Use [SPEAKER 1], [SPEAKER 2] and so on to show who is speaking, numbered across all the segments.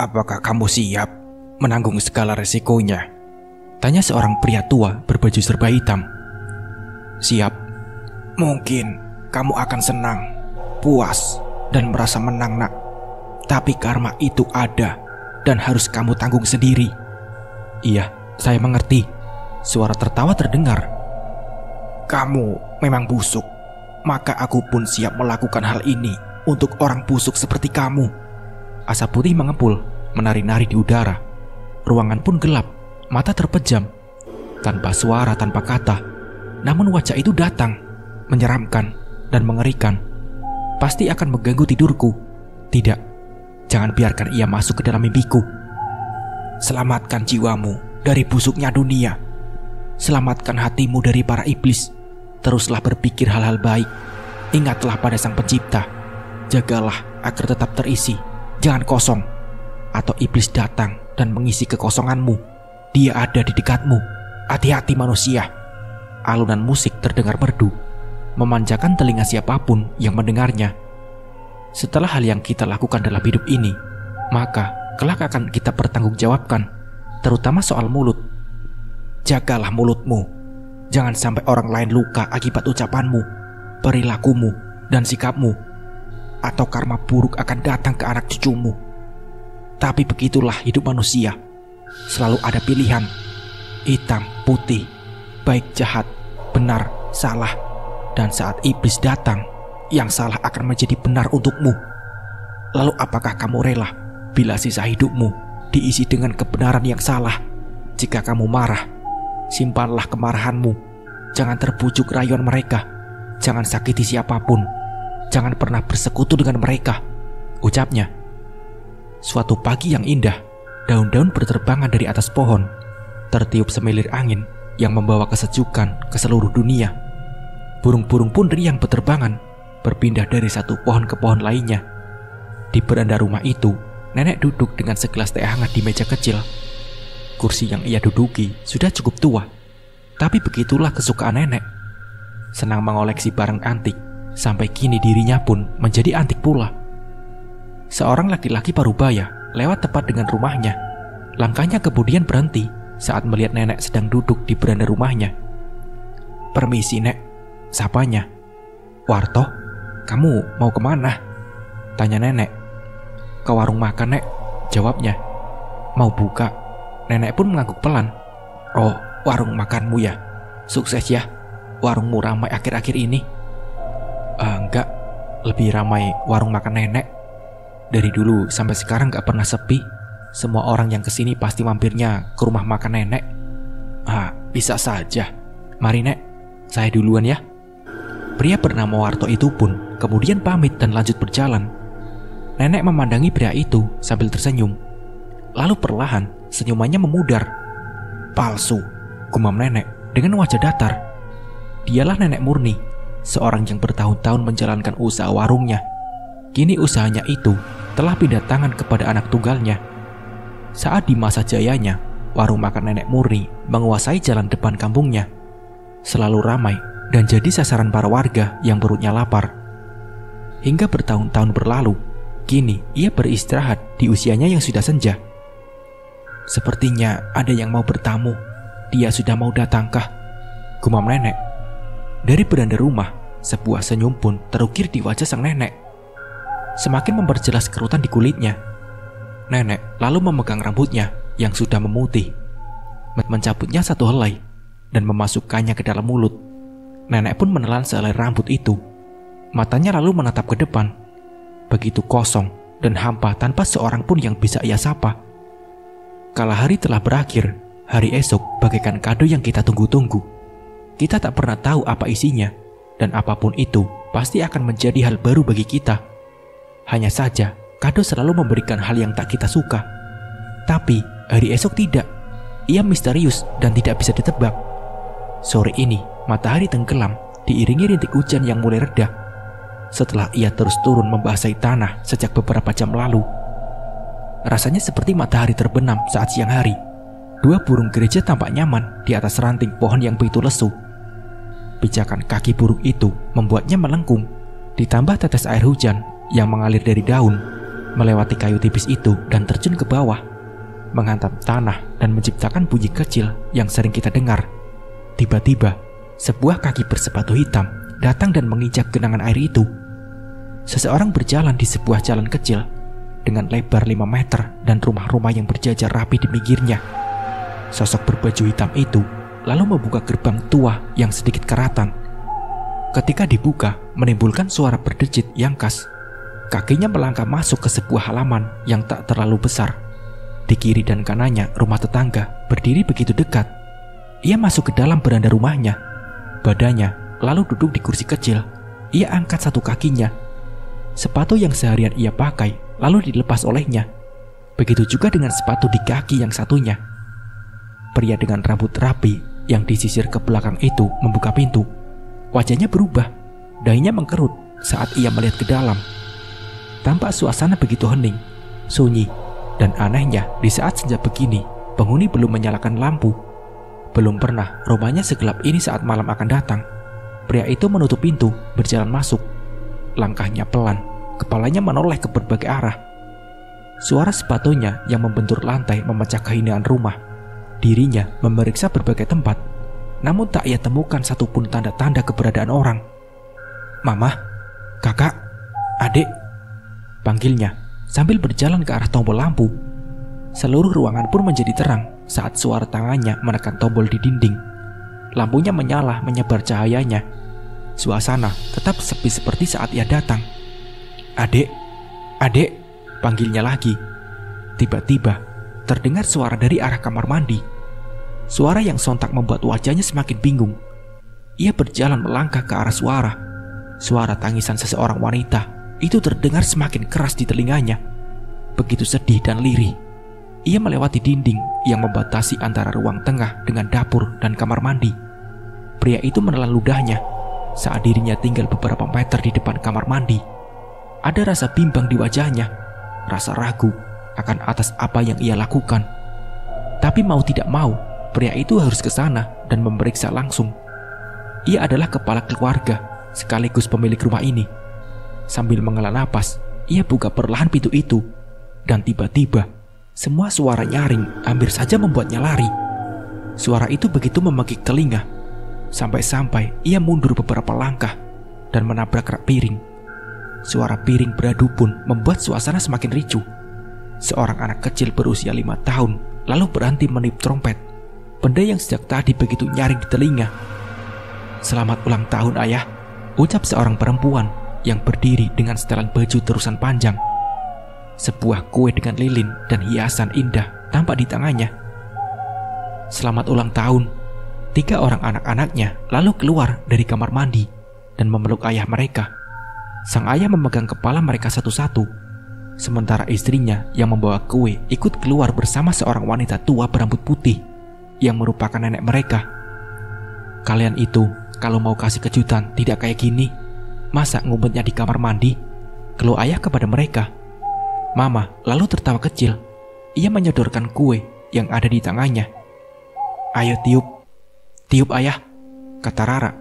[SPEAKER 1] Apakah kamu siap menanggung segala resikonya? Tanya seorang pria tua berbaju serba hitam. Siap. Mungkin kamu akan senang, puas, dan merasa menang, nak. Tapi karma itu ada dan harus kamu tanggung sendiri. Iya, saya mengerti. Suara tertawa terdengar. Kamu memang busuk, maka aku pun siap melakukan hal ini untuk orang busuk seperti kamu. Asap putih mengepul, menari-nari di udara. Ruangan pun gelap, mata terpejam. Tanpa suara, tanpa kata. Namun wajah itu datang, menyeramkan dan mengerikan. Pasti akan mengganggu tidurku. Tidak, jangan biarkan ia masuk ke dalam mimpiku. Selamatkan jiwamu dari busuknya dunia. Selamatkan hatimu dari para iblis. Teruslah berpikir hal-hal baik. Ingatlah pada Sang Pencipta. Jagalah agar tetap terisi, jangan kosong. Atau iblis datang dan mengisi kekosonganmu. Dia ada di dekatmu. Hati-hati manusia. Alunan musik terdengar merdu, memanjakan telinga siapapun yang mendengarnya. Setelah hal yang kita lakukan dalam hidup ini, maka kelak akan kita pertanggungjawabkan, terutama soal mulut. Jagalah mulutmu. Jangan sampai orang lain luka akibat ucapanmu, perilakumu, dan sikapmu. Atau karma buruk akan datang ke anak cucumu. Tapi begitulah hidup manusia. Selalu ada pilihan. Hitam, putih, baik, jahat, benar, salah. Dan saat iblis datang, yang salah akan menjadi benar untukmu. Lalu apakah kamu rela bila sisa hidupmu diisi dengan kebenaran yang salah? Jika kamu marah, simpanlah kemarahanmu. Jangan terbujuk rayuan mereka. Jangan sakiti siapapun. Jangan pernah bersekutu dengan mereka, ucapnya. Suatu pagi yang indah, daun-daun berterbangan dari atas pohon. Tertiup semilir angin yang membawa kesejukan ke seluruh dunia. Burung-burung pun riang berterbangan, berpindah dari satu pohon ke pohon lainnya. Di beranda rumah itu, nenek duduk dengan segelas teh hangat di meja kecil. Kursi yang ia duduki sudah cukup tua, tapi begitulah kesukaan nenek. Senang mengoleksi barang antik, sampai kini dirinya pun menjadi antik pula. Seorang laki-laki parubaya lewat tepat dengan rumahnya. Langkahnya kemudian berhenti saat melihat nenek sedang duduk di beranda rumahnya. Permisi, Nek, sapanya. Warto, kamu mau kemana? Tanya nenek. Ke warung makan, Nek, jawabnya. Mau buka? Nenek pun mengangguk pelan. Oh, warung makanmu ya? Sukses ya, warungmu ramai akhir-akhir ini. Enggak, lebih ramai warung makan nenek. Dari dulu sampai sekarang gak pernah sepi. Semua orang yang kesini pasti mampirnya ke rumah makan nenek. Bisa saja. Mari, Nek, saya duluan ya. Pria bernama Warto itu pun kemudian pamit dan lanjut berjalan. Nenek memandangi pria itu sambil tersenyum. Lalu perlahan senyumannya memudar. Palsu, gumam nenek dengan wajah datar. Dialah nenek murni, seorang yang bertahun-tahun menjalankan usaha warungnya. Kini usahanya itu telah pindah tangan kepada anak tunggalnya. Saat di masa jayanya, warung makan nenek murni menguasai jalan depan kampungnya. Selalu ramai dan jadi sasaran para warga yang perutnya lapar. Hingga bertahun-tahun berlalu, kini ia beristirahat di usianya yang sudah senja. Sepertinya ada yang mau bertamu. Dia sudah mau datangkah? Gumam nenek. Dari beranda rumah, sebuah senyum pun terukir di wajah sang nenek. Semakin memperjelas kerutan di kulitnya. Nenek lalu memegang rambutnya yang sudah memutih, mencabutnya satu helai dan memasukkannya ke dalam mulut. Nenek pun menelan sehelai rambut itu. Matanya lalu menatap ke depan. Begitu kosong dan hampa tanpa seorang pun yang bisa ia sapa. Kala hari telah berakhir, hari esok bagaikan kado yang kita tunggu-tunggu. Kita tak pernah tahu apa isinya, dan apapun itu pasti akan menjadi hal baru bagi kita. Hanya saja, kado selalu memberikan hal yang tak kita suka. Tapi hari esok tidak. Ia misterius dan tidak bisa ditebak. Sore ini, matahari tenggelam diiringi rintik hujan yang mulai reda. Setelah ia terus turun membasahi tanah sejak beberapa jam lalu. Rasanya seperti matahari terbenam saat siang hari. Dua burung gereja tampak nyaman di atas ranting pohon yang begitu lesu. Pijakan kaki burung itu membuatnya melengkung. Ditambah tetes air hujan yang mengalir dari daun, melewati kayu tipis itu dan terjun ke bawah, menghantam tanah dan menciptakan bunyi kecil yang sering kita dengar. Tiba-tiba, sebuah kaki bersepatu hitam datang dan menginjak genangan air itu. Seseorang berjalan di sebuah jalan kecil dengan lebar 5 meter dan rumah-rumah yang berjajar rapi di pinggirnya. Sosok berbaju hitam itu lalu membuka gerbang tua yang sedikit keratan. Ketika dibuka, menimbulkan suara berdejit yang khas. Kakinya melangkah masuk ke sebuah halaman yang tak terlalu besar. Di kiri dan kanannya rumah tetangga berdiri begitu dekat. Ia masuk ke dalam beranda rumahnya. Badannya lalu duduk di kursi kecil. Ia angkat satu kakinya. Sepatu yang seharian ia pakai lalu dilepas olehnya. Begitu juga dengan sepatu di kaki yang satunya. Pria dengan rambut rapi yang disisir ke belakang itu membuka pintu. Wajahnya berubah, dahinya mengkerut saat ia melihat ke dalam. Tampak suasana begitu hening, sunyi, dan anehnya di saat senja begini, penghuni belum menyalakan lampu. Belum pernah rumahnya segelap ini saat malam akan datang. Pria itu menutup pintu, berjalan masuk. Langkahnya pelan, kepalanya menoleh ke berbagai arah. Suara sepatunya yang membentur lantai memecah keheningan rumah. Dirinya memeriksa berbagai tempat, namun tak ia temukan satupun tanda-tanda keberadaan orang. "Mama, kakak, adik," panggilnya sambil berjalan ke arah tombol lampu. Seluruh ruangan pun menjadi terang saat suara tangannya menekan tombol di dinding. Lampunya menyala menyebar cahayanya. Suasana tetap sepi seperti saat ia datang. "Adik, adik," panggilnya lagi. Tiba-tiba terdengar suara dari arah kamar mandi. Suara yang sontak membuat wajahnya semakin bingung. Ia berjalan melangkah ke arah suara. Suara tangisan seseorang wanita itu terdengar semakin keras di telinganya. Begitu sedih dan lirih. Ia melewati dinding yang membatasi antara ruang tengah dengan dapur dan kamar mandi. Pria itu menelan ludahnya saat dirinya tinggal beberapa meter di depan kamar mandi. Ada rasa bimbang di wajahnya, rasa ragu akan atas apa yang ia lakukan. Tapi mau tidak mau, pria itu harus ke sana dan memeriksa langsung. Ia adalah kepala keluarga sekaligus pemilik rumah ini. Sambil menghela napas, ia buka perlahan pintu itu. Dan tiba-tiba, semua suara nyaring hampir saja membuatnya lari. Suara itu begitu memegik telinga, sampai-sampai ia mundur beberapa langkah dan menabrak rak piring. Suara piring beradu pun membuat suasana semakin ricuh. Seorang anak kecil berusia 5 tahun lalu berhenti meniup trompet, benda yang sejak tadi begitu nyaring di telinga. "Selamat ulang tahun, Ayah," ucap seorang perempuan yang berdiri dengan setelan baju terusan panjang. Sebuah kue dengan lilin dan hiasan indah tampak di tangannya. "Selamat ulang tahun." 3 orang anak-anaknya lalu keluar dari kamar mandi dan memeluk ayah mereka. Sang ayah memegang kepala mereka satu-satu, sementara istrinya yang membawa kue ikut keluar bersama seorang wanita tua berambut putih yang merupakan nenek mereka. "Kalian itu kalau mau kasih kejutan tidak kayak gini. Masa ngumpetnya di kamar mandi?" keluh ayah kepada mereka. Mama lalu tertawa kecil. Ia menyodorkan kue yang ada di tangannya. "Ayo tiup, tiup ayah," kata Rara,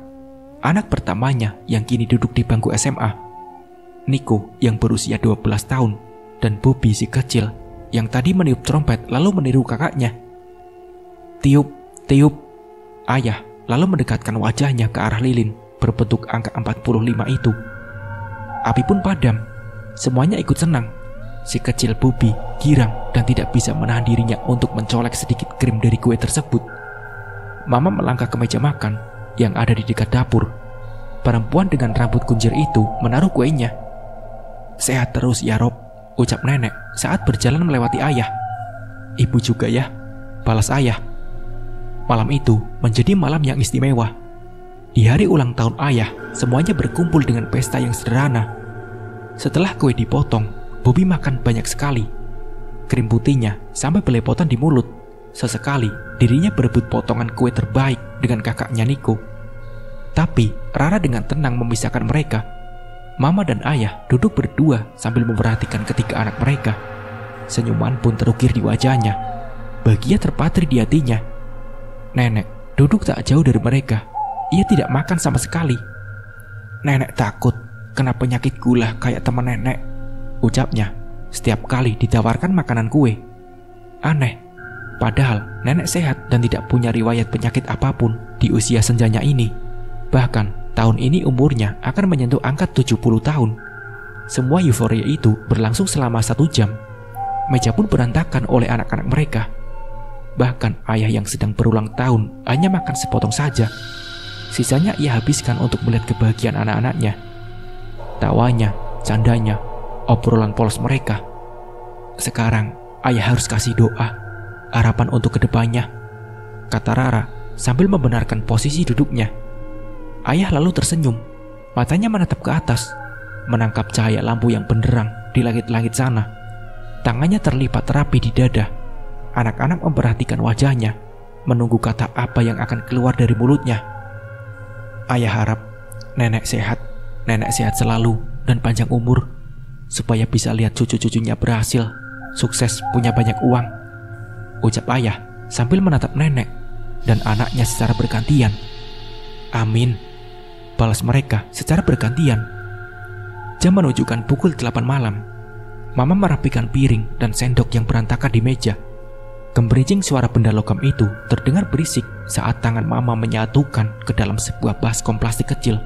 [SPEAKER 1] anak pertamanya yang kini duduk di bangku SMA. Niko yang berusia 12 tahun dan Bobby si kecil yang tadi meniup trompet lalu meniru kakaknya. "Tiup, tiup." Ayah lalu mendekatkan wajahnya ke arah lilin berbentuk angka 45 itu. Api pun padam. Semuanya ikut senang. Si kecil Bobby girang dan tidak bisa menahan dirinya untuk mencolek sedikit krim dari kue tersebut. Mama melangkah ke meja makan yang ada di dekat dapur. Perempuan dengan rambut kunjir itu menaruh kuenya. "Sehat terus ya Rob," ucap nenek saat berjalan melewati ayah. "Ibu juga ya," balas ayah. Malam itu menjadi malam yang istimewa. Di hari ulang tahun ayah, semuanya berkumpul dengan pesta yang sederhana. Setelah kue dipotong, Bobby makan banyak sekali. Krim putihnya sampai belepotan di mulut. Sesekali dirinya berebut potongan kue terbaik dengan kakaknya Niko. Tapi Rara dengan tenang memisahkan mereka. Mama dan ayah duduk berdua sambil memperhatikan ketiga anak mereka. Senyuman pun terukir di wajahnya. Bahagia terpatri di hatinya. Nenek duduk tak jauh dari mereka. Ia tidak makan sama sekali. "Nenek takut kena penyakit gula kayak teman nenek," ucapnya setiap kali ditawarkan makanan kue. Aneh, padahal nenek sehat dan tidak punya riwayat penyakit apapun di usia senjanya ini. Bahkan tahun ini umurnya akan menyentuh angka 70 tahun. Semua euforia itu berlangsung selama 1 jam. Meja pun berantakan oleh anak-anak mereka. Bahkan ayah yang sedang berulang tahun hanya makan sepotong saja. Sisanya ia habiskan untuk melihat kebahagiaan anak-anaknya. Tawanya, candanya, obrolan polos mereka. Sekarang ayah harus kasih doa, harapan untuk kedepannya, kata Rara sambil membenarkan posisi duduknya. Ayah lalu tersenyum, matanya menatap ke atas, menangkap cahaya lampu yang benderang di langit-langit sana. Tangannya terlipat rapi di dada. Anak-anak memperhatikan wajahnya, menunggu kata apa yang akan keluar dari mulutnya. Ayah harap nenek sehat selalu dan panjang umur, supaya bisa lihat cucu-cucunya berhasil, sukses, punya banyak uang, ucap ayah sambil menatap nenek dan anaknya secara bergantian. Amin, balas mereka secara bergantian. Jam menunjukkan pukul 8 malam. Mama merapikan piring dan sendok yang berantakan di meja. Gemberincing suara benda logam itu terdengar berisik saat tangan Mama menyatukan ke dalam sebuah baskom plastik kecil.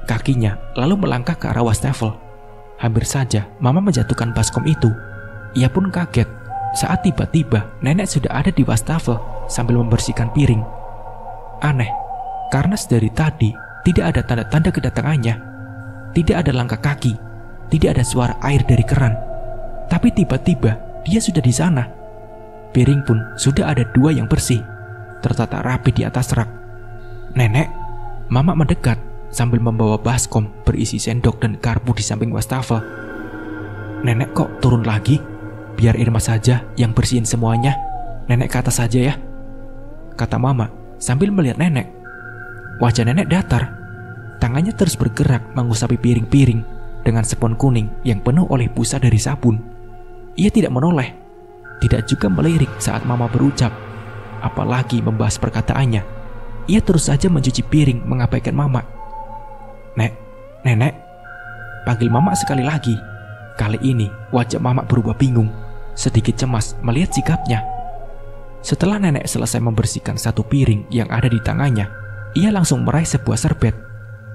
[SPEAKER 1] Kakinya lalu melangkah ke arah wastafel. Hampir saja Mama menjatuhkan baskom itu. Ia pun kaget saat tiba-tiba nenek sudah ada di wastafel sambil membersihkan piring. Aneh, karena sedari tadi tidak ada tanda-tanda kedatangannya. Tidak ada langkah kaki, tidak ada suara air dari keran. Tapi tiba-tiba dia sudah di sana. Piring pun sudah ada 2 yang bersih, tertata rapi di atas rak. Nenek, Mama mendekat sambil membawa baskom berisi sendok dan garpu di samping wastafel. Nenek kok turun lagi? Biar Irma saja yang bersihin semuanya. Nenek ke atas saja ya, kata Mama sambil melihat nenek. Wajah nenek datar. Tangannya terus bergerak mengusapi piring-piring dengan spons kuning yang penuh oleh busa dari sabun. Ia tidak menoleh, tidak juga melirik saat Mama berucap, apalagi membahas perkataannya. Ia terus saja mencuci piring mengabaikan Mama. Nenek, panggil Mama sekali lagi. Kali ini wajah Mama berubah bingung, sedikit cemas melihat sikapnya. Setelah nenek selesai membersihkan satu piring yang ada di tangannya, ia langsung meraih sebuah serbet.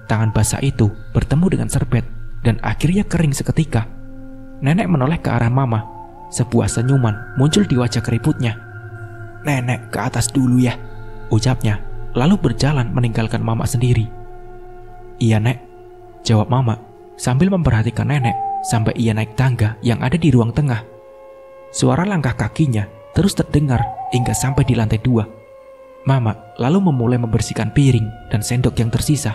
[SPEAKER 1] Tangan basah itu bertemu dengan serbet dan akhirnya kering seketika. Nenek menoleh ke arah Mama. Sebuah senyuman muncul di wajah keriputnya. Nenek ke atas dulu ya, ucapnya, lalu berjalan meninggalkan Mama sendiri. Iya Nek, jawab Mama sambil memperhatikan nenek sampai ia naik tangga yang ada di ruang tengah. Suara langkah kakinya terus terdengar hingga sampai di lantai 2. Mama lalu memulai membersihkan piring dan sendok yang tersisa.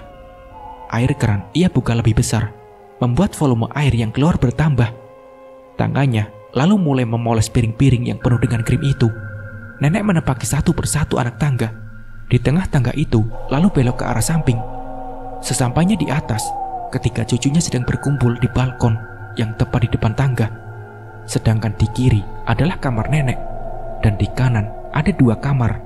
[SPEAKER 1] Air keran ia buka lebih besar, membuat volume air yang keluar bertambah. Tangannya lalu mulai memoles piring-piring yang penuh dengan krim itu. Nenek menepaki satu persatu anak tangga. Di tengah tangga itu lalu belok ke arah samping. Sesampainya di atas, ketika cucunya sedang berkumpul di balkon yang tepat di depan tangga. Sedangkan di kiri adalah kamar nenek, dan di kanan ada 2 kamar.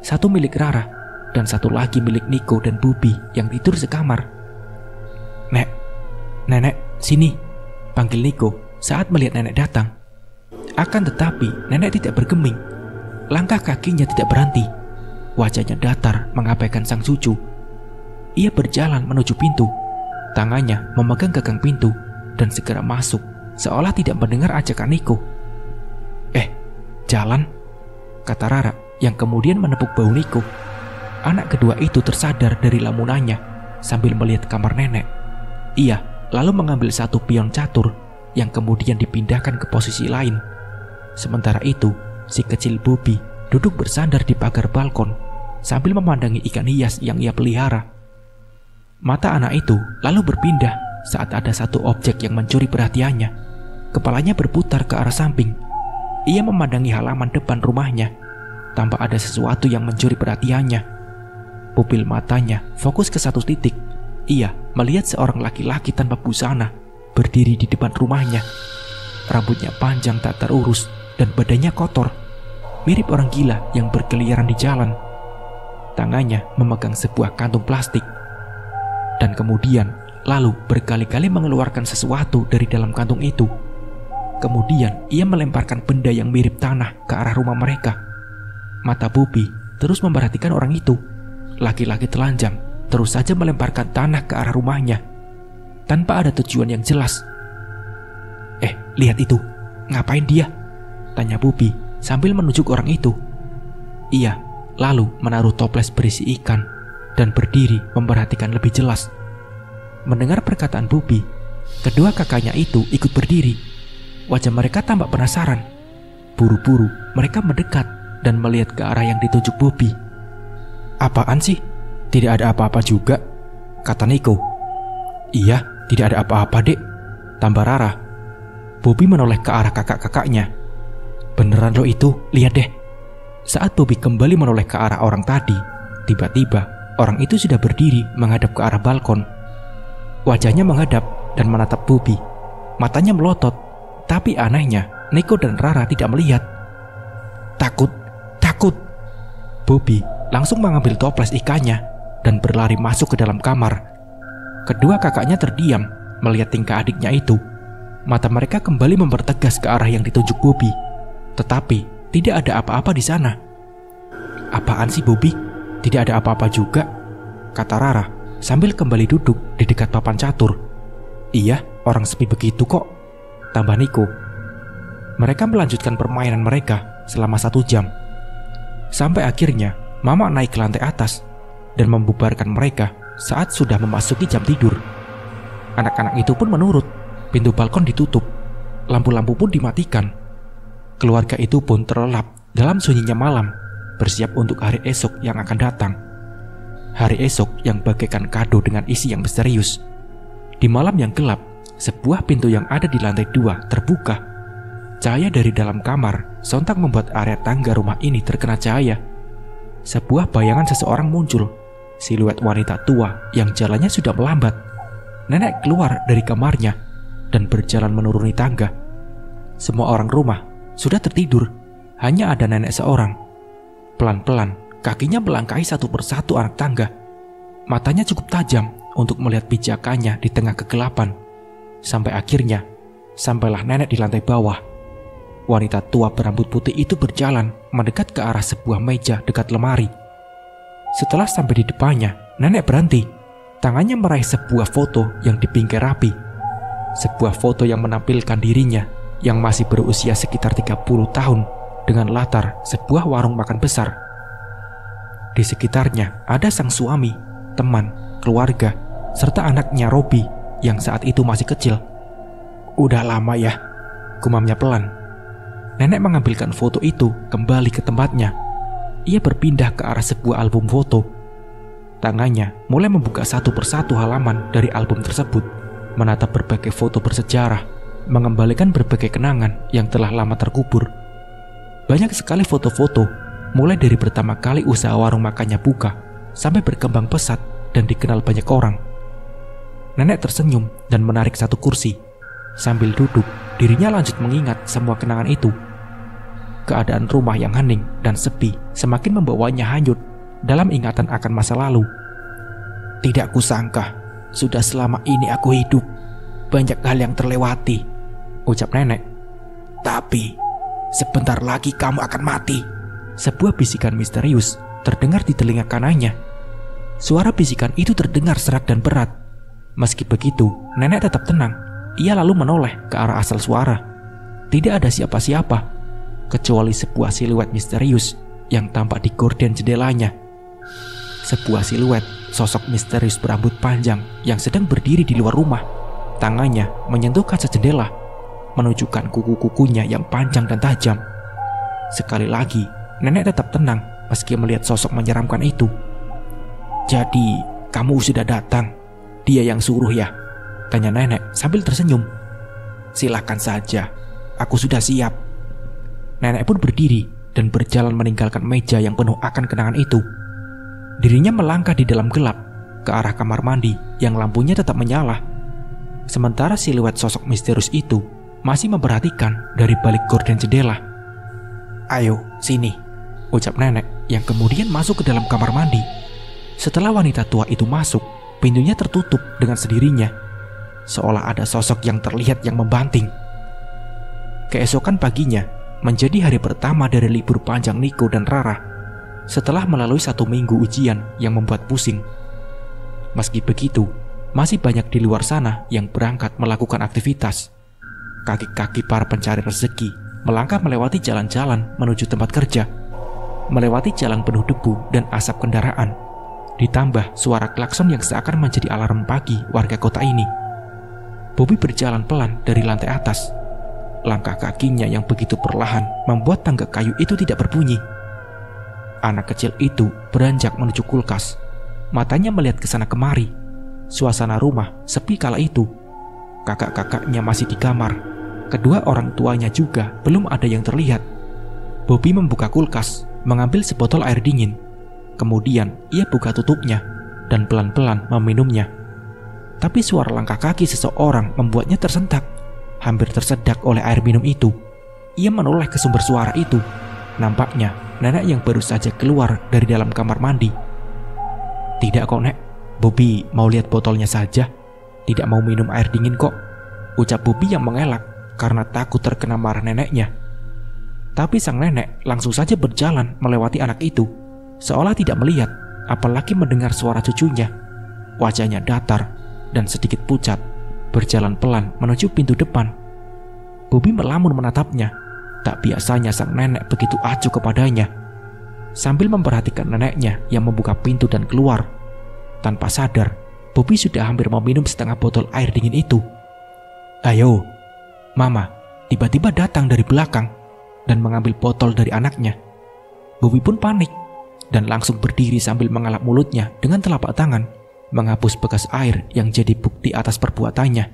[SPEAKER 1] Satu milik Rara dan satu lagi milik Niko dan Bubi yang tidur sekamar. Nenek, sini, panggil Niko saat melihat nenek datang. Akan tetapi nenek tidak bergeming. Langkah kakinya tidak berhenti. Wajahnya datar mengabaikan sang cucu. Ia berjalan menuju pintu. Tangannya memegang gagang pintu dan segera masuk, seolah tidak mendengar ajakan Niko. Jalan, kata Rara yang kemudian menepuk bahu Niko. Anak kedua itu tersadar dari lamunannya sambil melihat kamar nenek. Ia lalu mengambil satu pion catur yang kemudian dipindahkan ke posisi lain. Sementara itu, si kecil Bubi duduk bersandar di pagar balkon sambil memandangi ikan hias yang ia pelihara. Mata anak itu lalu berpindah saat ada satu objek yang mencuri perhatiannya. Kepalanya berputar ke arah samping. Ia memandangi halaman depan rumahnya. Tampak ada sesuatu yang mencuri perhatiannya. Pupil matanya fokus ke satu titik. Ia melihat seorang laki-laki tanpa busana berdiri di depan rumahnya. Rambutnya panjang tak terurus dan badannya kotor, mirip orang gila yang berkeliaran di jalan. Tangannya memegang sebuah kantung plastik, dan kemudian lalu berkali-kali mengeluarkan sesuatu dari dalam kantung itu. Kemudian ia melemparkan benda yang mirip tanah ke arah rumah mereka. Mata Bobby terus memperhatikan orang itu. Laki-laki telanjang terus saja melemparkan tanah ke arah rumahnya tanpa ada tujuan yang jelas. Lihat itu, ngapain dia? Tanya Bobby sambil menunjuk orang itu. Ia lalu menaruh toples berisi ikan dan berdiri memperhatikan lebih jelas. Mendengar perkataan Bobby, kedua kakaknya itu ikut berdiri. Wajah mereka tampak penasaran. Buru-buru mereka mendekat dan melihat ke arah yang ditunjuk Bobby. Apaan sih? Tidak ada apa-apa juga, kata Nico. Iya, tidak ada apa-apa, Dek, tambah Rara. Bobby menoleh ke arah kakak-kakaknya. Beneran lo itu, lihat deh. Saat Bobby kembali menoleh ke arah orang tadi, tiba-tiba orang itu sudah berdiri menghadap ke arah balkon. Wajahnya menghadap dan menatap Bobby. Matanya melotot, tapi anehnya Nico dan Rara tidak melihat. Takut. Bobby langsung mengambil toples ikannya dan berlari masuk ke dalam kamar. Kedua kakaknya terdiam melihat tingkah adiknya itu. Mata mereka kembali mempertegas ke arah yang ditunjuk Bobby. Tetapi tidak ada apa-apa di sana. Apaan sih Bobby? Tidak ada apa-apa juga, kata Rara sambil kembali duduk di dekat papan catur. Iya, orang sepi begitu kok, tambah Nico. Mereka melanjutkan permainan mereka selama 1 jam. Sampai akhirnya Mama naik ke lantai atas dan membubarkan mereka saat sudah memasuki jam tidur. Anak-anak itu pun menurut. Pintu balkon ditutup, lampu-lampu pun dimatikan. Keluarga itu pun terlelap dalam sunyinya malam, bersiap untuk hari esok yang akan datang. Hari esok yang bagaikan kado dengan isi yang misterius. Di malam yang gelap, sebuah pintu yang ada di lantai 2 terbuka. Cahaya dari dalam kamar sontak membuat area tangga rumah ini terkena cahaya. Sebuah bayangan seseorang muncul, siluet wanita tua yang jalannya sudah melambat. Nenek keluar dari kamarnya dan berjalan menuruni tangga. Semua orang rumah sudah tertidur, hanya ada nenek seorang. Pelan-pelan kakinya melangkahi satu persatu anak tangga. Matanya cukup tajam untuk melihat pijakannya di tengah kegelapan. Sampai akhirnya sampailah nenek di lantai bawah. Wanita tua berambut putih itu berjalan mendekat ke arah sebuah meja dekat lemari. Setelah sampai di depannya, nenek berhenti. Tangannya meraih sebuah foto yang dipingkir rapi. Sebuah foto yang menampilkan dirinya yang masih berusia sekitar 30 tahun dengan latar sebuah warung makan besar. Di sekitarnya ada sang suami, teman, keluarga, serta anaknya Robi yang saat itu masih kecil. Udah lama ya, gumamnya pelan. Nenek mengambilkan foto itu kembali ke tempatnya. Ia berpindah ke arah sebuah album foto. Tangannya mulai membuka satu persatu halaman dari album tersebut, menatap berbagai foto bersejarah, mengembalikan berbagai kenangan yang telah lama terkubur. Banyak sekali foto-foto, mulai dari pertama kali usaha warung makannya buka, sampai berkembang pesat dan dikenal banyak orang. Nenek tersenyum dan menarik satu kursi. Sambil duduk, dirinya lanjut mengingat semua kenangan itu. Keadaan rumah yang hening dan sepi semakin membawanya hanyut dalam ingatan akan masa lalu. Tidak kusangka, sudah selama ini aku hidup. Banyak hal yang terlewati, ucap nenek. Tapi, sebentar lagi kamu akan mati. Sebuah bisikan misterius terdengar di telinga kanannya. Suara bisikan itu terdengar serak dan berat. Meski begitu, nenek tetap tenang. Ia lalu menoleh ke arah asal suara. Tidak ada siapa-siapa, kecuali sebuah siluet misterius yang tampak di gorden jendelanya. Sebuah siluet sosok misterius berambut panjang yang sedang berdiri di luar rumah. Tangannya menyentuh kaca jendela, menunjukkan kuku-kukunya yang panjang dan tajam. Sekali lagi, nenek tetap tenang meski melihat sosok menyeramkan itu. Jadi, kamu sudah datang? Dia yang suruh ya? Tanya nenek sambil tersenyum. Silakan saja, aku sudah siap. Nenek pun berdiri dan berjalan meninggalkan meja yang penuh akan kenangan itu. Dirinya melangkah di dalam gelap ke arah kamar mandi yang lampunya tetap menyala. Sementara siluet sosok misterius itu masih memperhatikan dari balik gorden jendela. Ayo, sini, ucap nenek yang kemudian masuk ke dalam kamar mandi. Setelah wanita tua itu masuk, pintunya tertutup dengan sendirinya. Seolah ada sosok yang terlihat yang membanting. Keesokan paginya menjadi hari pertama dari libur panjang Niko dan Rara setelah melalui 1 minggu ujian yang membuat pusing. Meski begitu, masih banyak di luar sana yang berangkat melakukan aktivitas. Kaki-kaki para pencari rezeki melangkah melewati jalan-jalan menuju tempat kerja, melewati jalan penuh debu dan asap kendaraan, ditambah suara klakson yang seakan menjadi alarm pagi warga kota ini. Bobby berjalan pelan dari lantai atas. Langkah kakinya yang begitu perlahan membuat tangga kayu itu tidak berbunyi. Anak kecil itu beranjak menuju kulkas. Matanya melihat ke sana kemari. Suasana rumah sepi kala itu. Kakak-kakaknya masih di kamar. Kedua orang tuanya juga belum ada yang terlihat. Bobby membuka kulkas, mengambil sebotol air dingin. Kemudian ia buka tutupnya dan pelan-pelan meminumnya. Tapi suara langkah kaki seseorang membuatnya tersentak. Hampir tersedak oleh air minum itu. Ia menoleh ke sumber suara itu. Nampaknya nenek yang baru saja keluar dari dalam kamar mandi. "Tidak kok, Nek. Bobby mau lihat botolnya saja. Tidak mau minum air dingin kok," ucap Bobby yang mengelak karena takut terkena marah neneknya. Tapi sang nenek langsung saja berjalan melewati anak itu, seolah tidak melihat, apalagi mendengar suara cucunya. Wajahnya datar dan sedikit pucat, berjalan pelan menuju pintu depan. Bobby melamun menatapnya. Tak biasanya sang nenek begitu acuh kepadanya. Sambil memperhatikan neneknya yang membuka pintu dan keluar. Tanpa sadar, Bobby sudah hampir meminum setengah botol air dingin itu. "Ayo," Mama tiba-tiba datang dari belakang dan mengambil botol dari anaknya. Bobby pun panik dan langsung berdiri sambil mengalap mulutnya dengan telapak tangan, menghapus bekas air yang jadi bukti atas perbuatannya.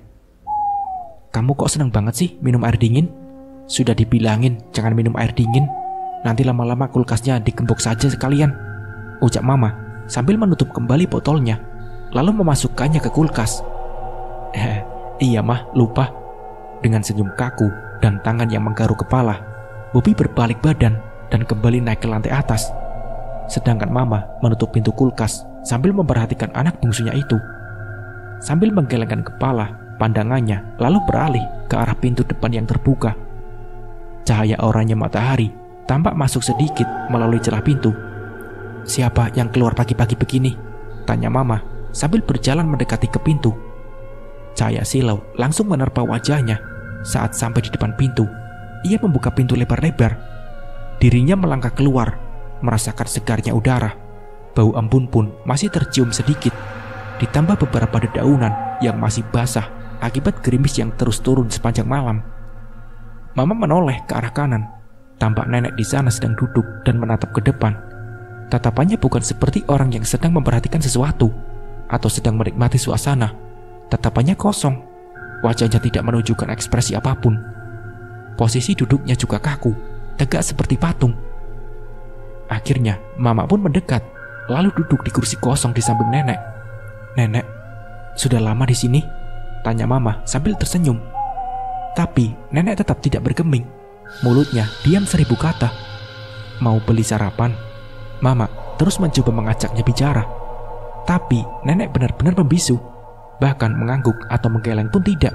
[SPEAKER 1] "Kamu kok senang banget sih minum air dingin? Sudah dibilangin jangan minum air dingin. Nanti lama-lama kulkasnya digembok saja sekalian," ucap Mama sambil menutup kembali botolnya, lalu memasukkannya ke kulkas. Iya Mah, lupa." Dengan senyum kaku dan tangan yang menggaruk kepala, Bobby berbalik badan dan kembali naik ke lantai atas. Sedangkan Mama menutup pintu kulkas sambil memperhatikan anak bungsunya itu. Sambil menggelengkan kepala, pandangannya lalu beralih ke arah pintu depan yang terbuka. Cahaya oranye matahari tampak masuk sedikit melalui celah pintu. "Siapa yang keluar pagi-pagi begini?" tanya Mama sambil berjalan mendekati ke pintu. Cahaya silau langsung menerpa wajahnya saat sampai di depan pintu. Ia membuka pintu lebar-lebar. Dirinya melangkah keluar, merasakan segarnya udara. Bau embun pun masih tercium sedikit, ditambah beberapa dedaunan yang masih basah akibat gerimis yang terus turun sepanjang malam. Mama menoleh ke arah kanan. Tampak nenek di sana sedang duduk dan menatap ke depan. Tatapannya bukan seperti orang yang sedang memperhatikan sesuatu atau sedang menikmati suasana. Tatapannya kosong. Wajahnya tidak menunjukkan ekspresi apapun. Posisi duduknya juga kaku, tegak seperti patung. Akhirnya Mama pun mendekat, lalu duduk di kursi kosong di samping nenek. "Nenek, sudah lama di sini?" tanya Mama sambil tersenyum. Tapi nenek tetap tidak bergeming. Mulutnya diam 1000 kata. "Mau beli sarapan?" Mama terus mencoba mengajaknya bicara. Tapi nenek benar-benar membisu. Bahkan mengangguk atau menggeleng pun tidak.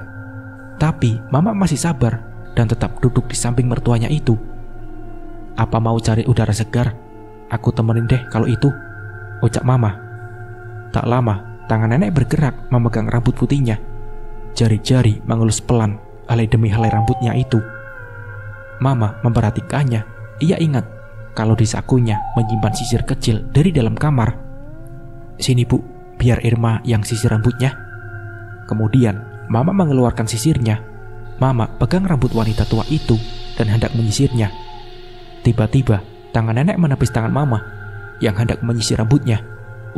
[SPEAKER 1] Tapi Mama masih sabar dan tetap duduk di samping mertuanya itu. "Apa mau cari udara segar? Aku temenin deh kalau itu," ucap Mama. Tak lama, tangan nenek bergerak memegang rambut putihnya. Jari-jari mengelus pelan helai demi helai rambutnya itu. Mama memperhatikannya. Ia ingat kalau di sakunya menyimpan sisir kecil dari dalam kamar. "Sini Bu, biar Irma yang sisir rambutnya." Kemudian Mama mengeluarkan sisirnya. Mama pegang rambut wanita tua itu dan hendak menyisirnya. Tiba-tiba tangan nenek menepis tangan Mama yang hendak menyisir rambutnya.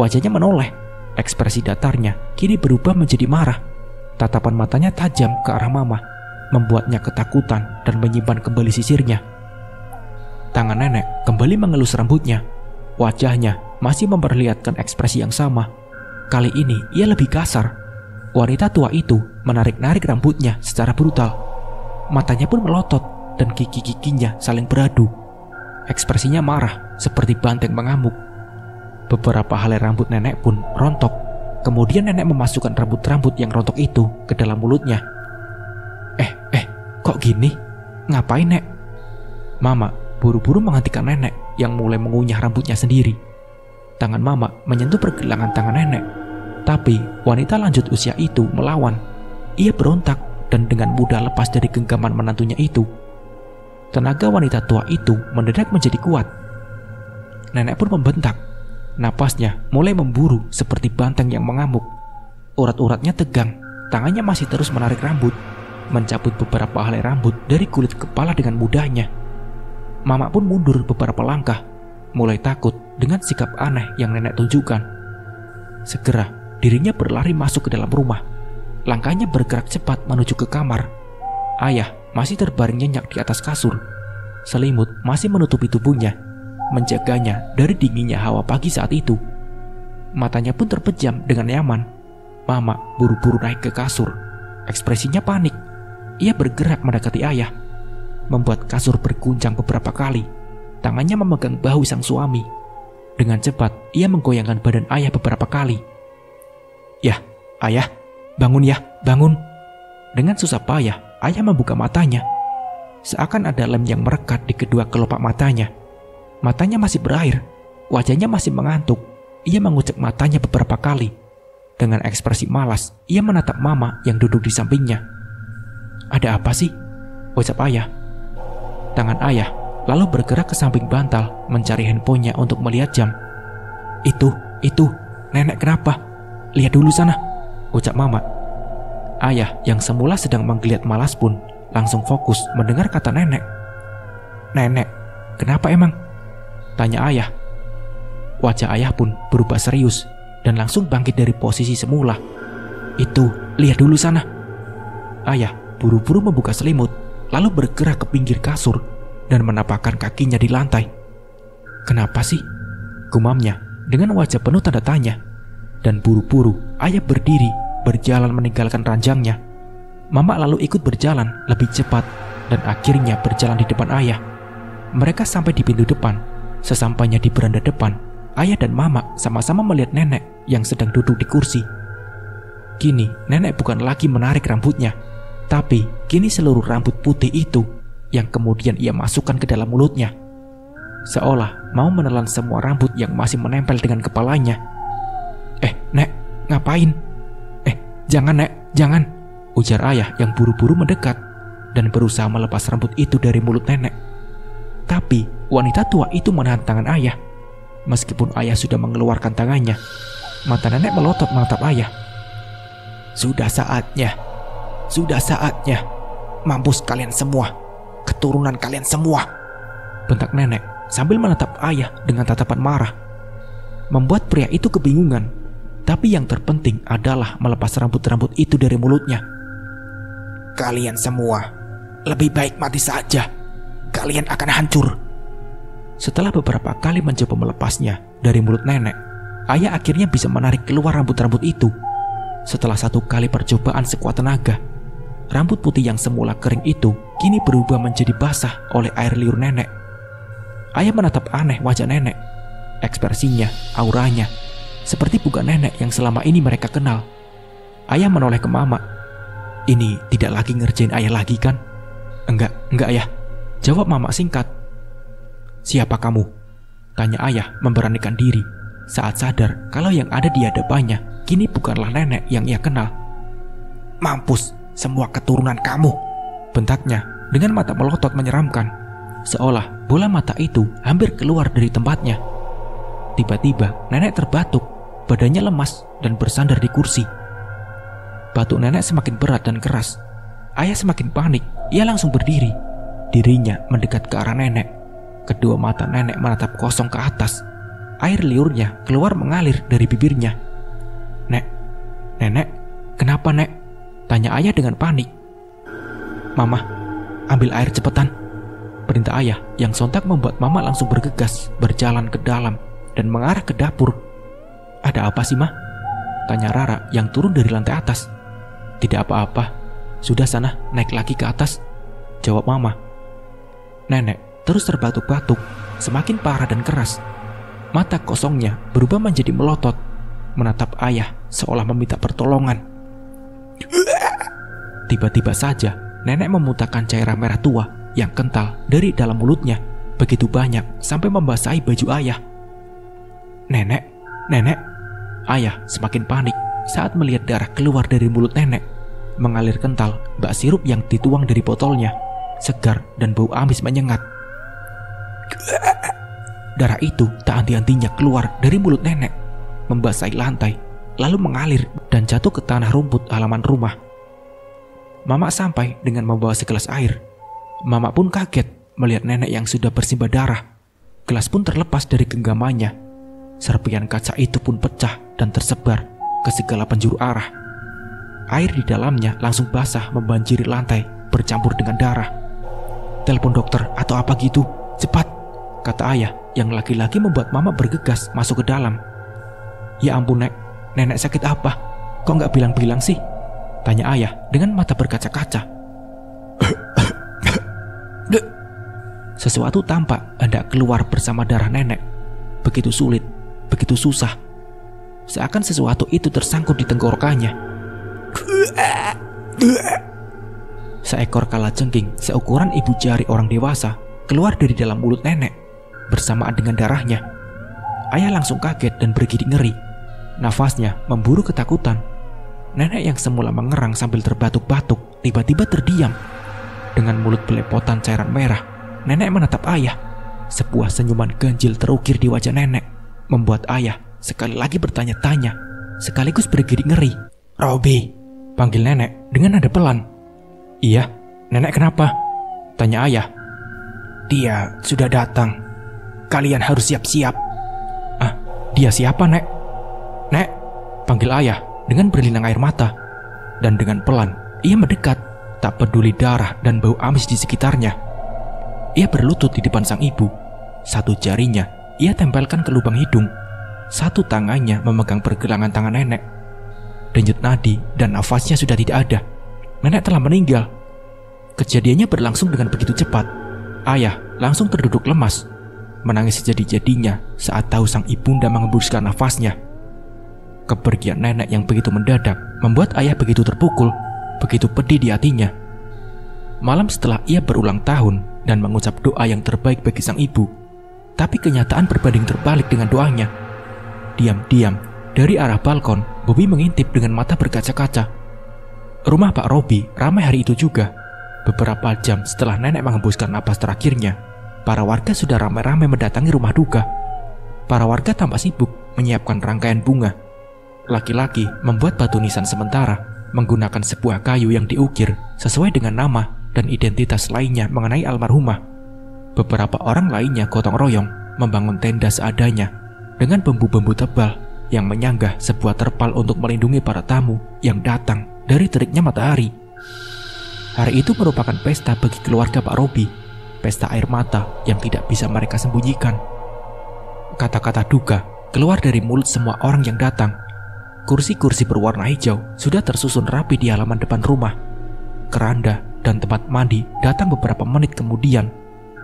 [SPEAKER 1] Wajahnya menoleh. Ekspresi datarnya kini berubah menjadi marah. Tatapan matanya tajam ke arah Mama, membuatnya ketakutan dan menyimpan kembali sisirnya. Tangan nenek kembali mengelus rambutnya. Wajahnya masih memperlihatkan ekspresi yang sama. Kali ini ia lebih kasar. Wanita tua itu menarik-narik rambutnya secara brutal. Matanya pun melotot dan gigi-giginya saling beradu. Ekspresinya marah seperti banteng mengamuk. Beberapa helai rambut nenek pun rontok. Kemudian nenek memasukkan rambut-rambut yang rontok itu ke dalam mulutnya. Kok gini?" ngapain, Nek? Mama buru-buru menghentikan nenek yang mulai mengunyah rambutnya sendiri. Tangan Mama menyentuh pergelangan tangan nenek. Tapi wanita lanjut usia itu melawan. Ia berontak dan dengan mudah lepas dari genggaman menantunya itu. Tenaga wanita tua itu mendadak menjadi kuat. Nenek pun membentak. Napasnya mulai memburu seperti banteng yang mengamuk. Urat-uratnya tegang. Tangannya masih terus menarik rambut, mencabut beberapa helai rambut dari kulit kepala dengan mudahnya. Mama pun mundur beberapa langkah, mulai takut dengan sikap aneh yang nenek tunjukkan. Segera dirinya berlari masuk ke dalam rumah. Langkahnya bergerak cepat menuju ke kamar. Ayah masih terbaring nyenyak di atas kasur. Selimut masih menutupi tubuhnya, menjaganya dari dinginnya hawa pagi saat itu. Matanya pun terpejam dengan nyaman. Mama buru-buru naik ke kasur. Ekspresinya panik. Ia bergerak mendekati ayah, membuat kasur berguncang beberapa kali. Tangannya memegang bahu sang suami. Dengan cepat, ia menggoyangkan badan ayah beberapa kali. "Yah, ayah, bangun ya, bangun." Dengan susah payah, ayah membuka matanya. Seakan ada lem yang merekat di kedua kelopak matanya. Matanya masih berair, wajahnya masih mengantuk. Ia mengucek matanya beberapa kali. Dengan ekspresi malas, ia menatap Mama yang duduk di sampingnya. "Ada apa sih?" ucap ayah. Tangan ayah lalu bergerak ke samping bantal mencari handphonenya untuk melihat jam. Itu, nenek kenapa? Lihat dulu sana," ucap Mama. Ayah yang semula sedang menggeliat malas pun langsung fokus mendengar kata nenek. "Nenek, kenapa emang?" tanya ayah. Wajah ayah pun berubah serius dan langsung bangkit dari posisi semula. "Itu, lihat dulu sana." Ayah buru-buru membuka selimut, lalu bergerak ke pinggir kasur dan menapakkan kakinya di lantai. "Kenapa sih?" gumamnya dengan wajah penuh tanda tanya. Dan buru-buru ayah berdiri, berjalan meninggalkan ranjangnya. Mama lalu ikut berjalan lebih cepat dan akhirnya berjalan di depan ayah. Mereka sampai di pintu depan. Sesampainya di beranda depan, ayah dan Mama sama-sama melihat nenek yang sedang duduk di kursi. Kini nenek bukan lagi menarik rambutnya, tapi kini seluruh rambut putih itu yang kemudian ia masukkan ke dalam mulutnya, seolah mau menelan semua rambut yang masih menempel dengan kepalanya. Nek, ngapain?" Jangan, Nek, jangan," ujar ayah yang buru-buru mendekat dan berusaha melepas rambut itu dari mulut nenek. Tapi wanita tua itu menahan tangan ayah. Meskipun ayah sudah mengeluarkan tangannya, mata nenek melotot menatap ayah. Sudah saatnya, mampus kalian semua, keturunan kalian semua," bentak nenek sambil menatap ayah dengan tatapan marah. Membuat pria itu kebingungan, tapi yang terpenting adalah melepas rambut-rambut itu dari mulutnya. "Kalian semua lebih baik mati saja. Kalian akan hancur." Setelah beberapa kali mencoba melepasnya dari mulut nenek, ayah akhirnya bisa menarik keluar rambut-rambut itu. Setelah satu kali percobaan sekuat tenaga, rambut putih yang semula kering itu kini berubah menjadi basah oleh air liur nenek. Ayah menatap aneh wajah nenek. Ekspresinya, auranya, seperti bukan nenek yang selama ini mereka kenal. Ayah menoleh ke Mama. "Ini tidak lagi ngerjain ayah lagi kan?" Enggak ayah," jawab Mama singkat. "Siapa kamu?" tanya ayah memberanikan diri saat sadar kalau yang ada di hadapannya kini bukanlah nenek yang ia kenal. "Mampus semua keturunan kamu," bentaknya dengan mata melotot menyeramkan, seolah bola mata itu hampir keluar dari tempatnya. Tiba-tiba nenek terbatuk, badannya lemas dan bersandar di kursi. Batuk nenek semakin berat dan keras. Ayah semakin panik, ia langsung berdiri. Dirinya mendekat ke arah nenek. Kedua mata nenek menatap kosong ke atas. Air liurnya keluar mengalir dari bibirnya. Nenek, kenapa, Nek?" tanya ayah dengan panik. "Mama, ambil air cepetan," perintah ayah yang sontak membuat Mama langsung bergegas berjalan ke dalam dan mengarah ke dapur. "Ada apa sih, Mah?" tanya Rara yang turun dari lantai atas. "Tidak apa-apa, sudah sana naik lagi ke atas," jawab Mama. Nenek terus terbatuk-batuk, semakin parah dan keras. Mata kosongnya berubah menjadi melotot, menatap ayah seolah meminta pertolongan. Tiba-tiba saja nenek memuntahkan cairan merah tua yang kental dari dalam mulutnya begitu banyak sampai membasahi baju ayah. Nenek, nenek. Ayah semakin panik saat melihat darah keluar dari mulut nenek, mengalir kental bak sirup yang dituang dari botolnya, segar dan bau amis menyengat. Darah itu tak henti-hentinya keluar dari mulut nenek, membasahi lantai, lalu mengalir dan jatuh ke tanah rumput halaman rumah. Mama sampai dengan membawa segelas air. Mama pun kaget melihat nenek yang sudah bersimbah darah. Gelas pun terlepas dari genggamannya. Serpihan kaca itu pun pecah dan tersebar ke segala penjuru arah. Air di dalamnya langsung basah membanjiri lantai bercampur dengan darah. Telepon dokter atau apa gitu, cepat, kata ayah yang lagi-lagi membuat mama bergegas masuk ke dalam. Ya ampun nek, nenek sakit apa? Kok nggak bilang-bilang sih? Tanya ayah dengan mata berkaca-kaca. Sesuatu tampak hendak keluar bersama darah nenek. Begitu sulit, begitu susah. Seakan sesuatu itu tersangkut di tenggorokannya. Seekor kalajengking seukuran ibu jari orang dewasa keluar dari dalam mulut nenek bersamaan dengan darahnya. Ayah langsung kaget dan bergidik ngeri. Nafasnya memburu ketakutan. Nenek yang semula mengerang sambil terbatuk-batuk tiba-tiba terdiam. Dengan mulut belepotan cairan merah, nenek menatap ayah. Sebuah senyuman ganjil terukir di wajah nenek, membuat ayah sekali lagi bertanya-tanya, sekaligus bergidik ngeri. Robi, panggil nenek dengan nada pelan. Iya, nenek kenapa? Tanya ayah. Dia sudah datang. Kalian harus siap-siap. Ah, dia siapa nek? Nek, panggil ayah dengan berlinang air mata. Dan dengan pelan, ia mendekat, tak peduli darah dan bau amis di sekitarnya. Ia berlutut di depan sang ibu. Satu jarinya ia tempelkan ke lubang hidung. Satu tangannya memegang pergelangan tangan nenek. Denyut nadi dan nafasnya sudah tidak ada. Nenek telah meninggal. Kejadiannya berlangsung dengan begitu cepat. Ayah langsung terduduk lemas, menangis sejadi-jadinya saat tahu sang ibunda mengembuskan nafasnya. Kepergian nenek yang begitu mendadak membuat ayah begitu terpukul, begitu pedih di hatinya. Malam setelah ia berulang tahun dan mengucap doa yang terbaik bagi sang ibu, tapi kenyataan berbanding terbalik dengan doanya. Diam-diam dari arah balkon, Bobby mengintip dengan mata berkaca-kaca. Rumah Pak Robi ramai hari itu juga. Beberapa jam setelah nenek menghembuskan napas terakhirnya, para warga sudah ramai-ramai mendatangi rumah duka. Para warga tampak sibuk menyiapkan rangkaian bunga. Laki-laki membuat batu nisan sementara menggunakan sebuah kayu yang diukir sesuai dengan nama dan identitas lainnya mengenai almarhumah. Beberapa orang lainnya gotong royong membangun tenda seadanya dengan bambu-bambu tebal yang menyanggah sebuah terpal untuk melindungi para tamu yang datang dari teriknya matahari. Hari itu merupakan pesta bagi keluarga Pak Robi, pesta air mata yang tidak bisa mereka sembunyikan. Kata-kata duka keluar dari mulut semua orang yang datang. Kursi-kursi berwarna hijau sudah tersusun rapi di halaman depan rumah. Keranda dan tempat mandi datang beberapa menit kemudian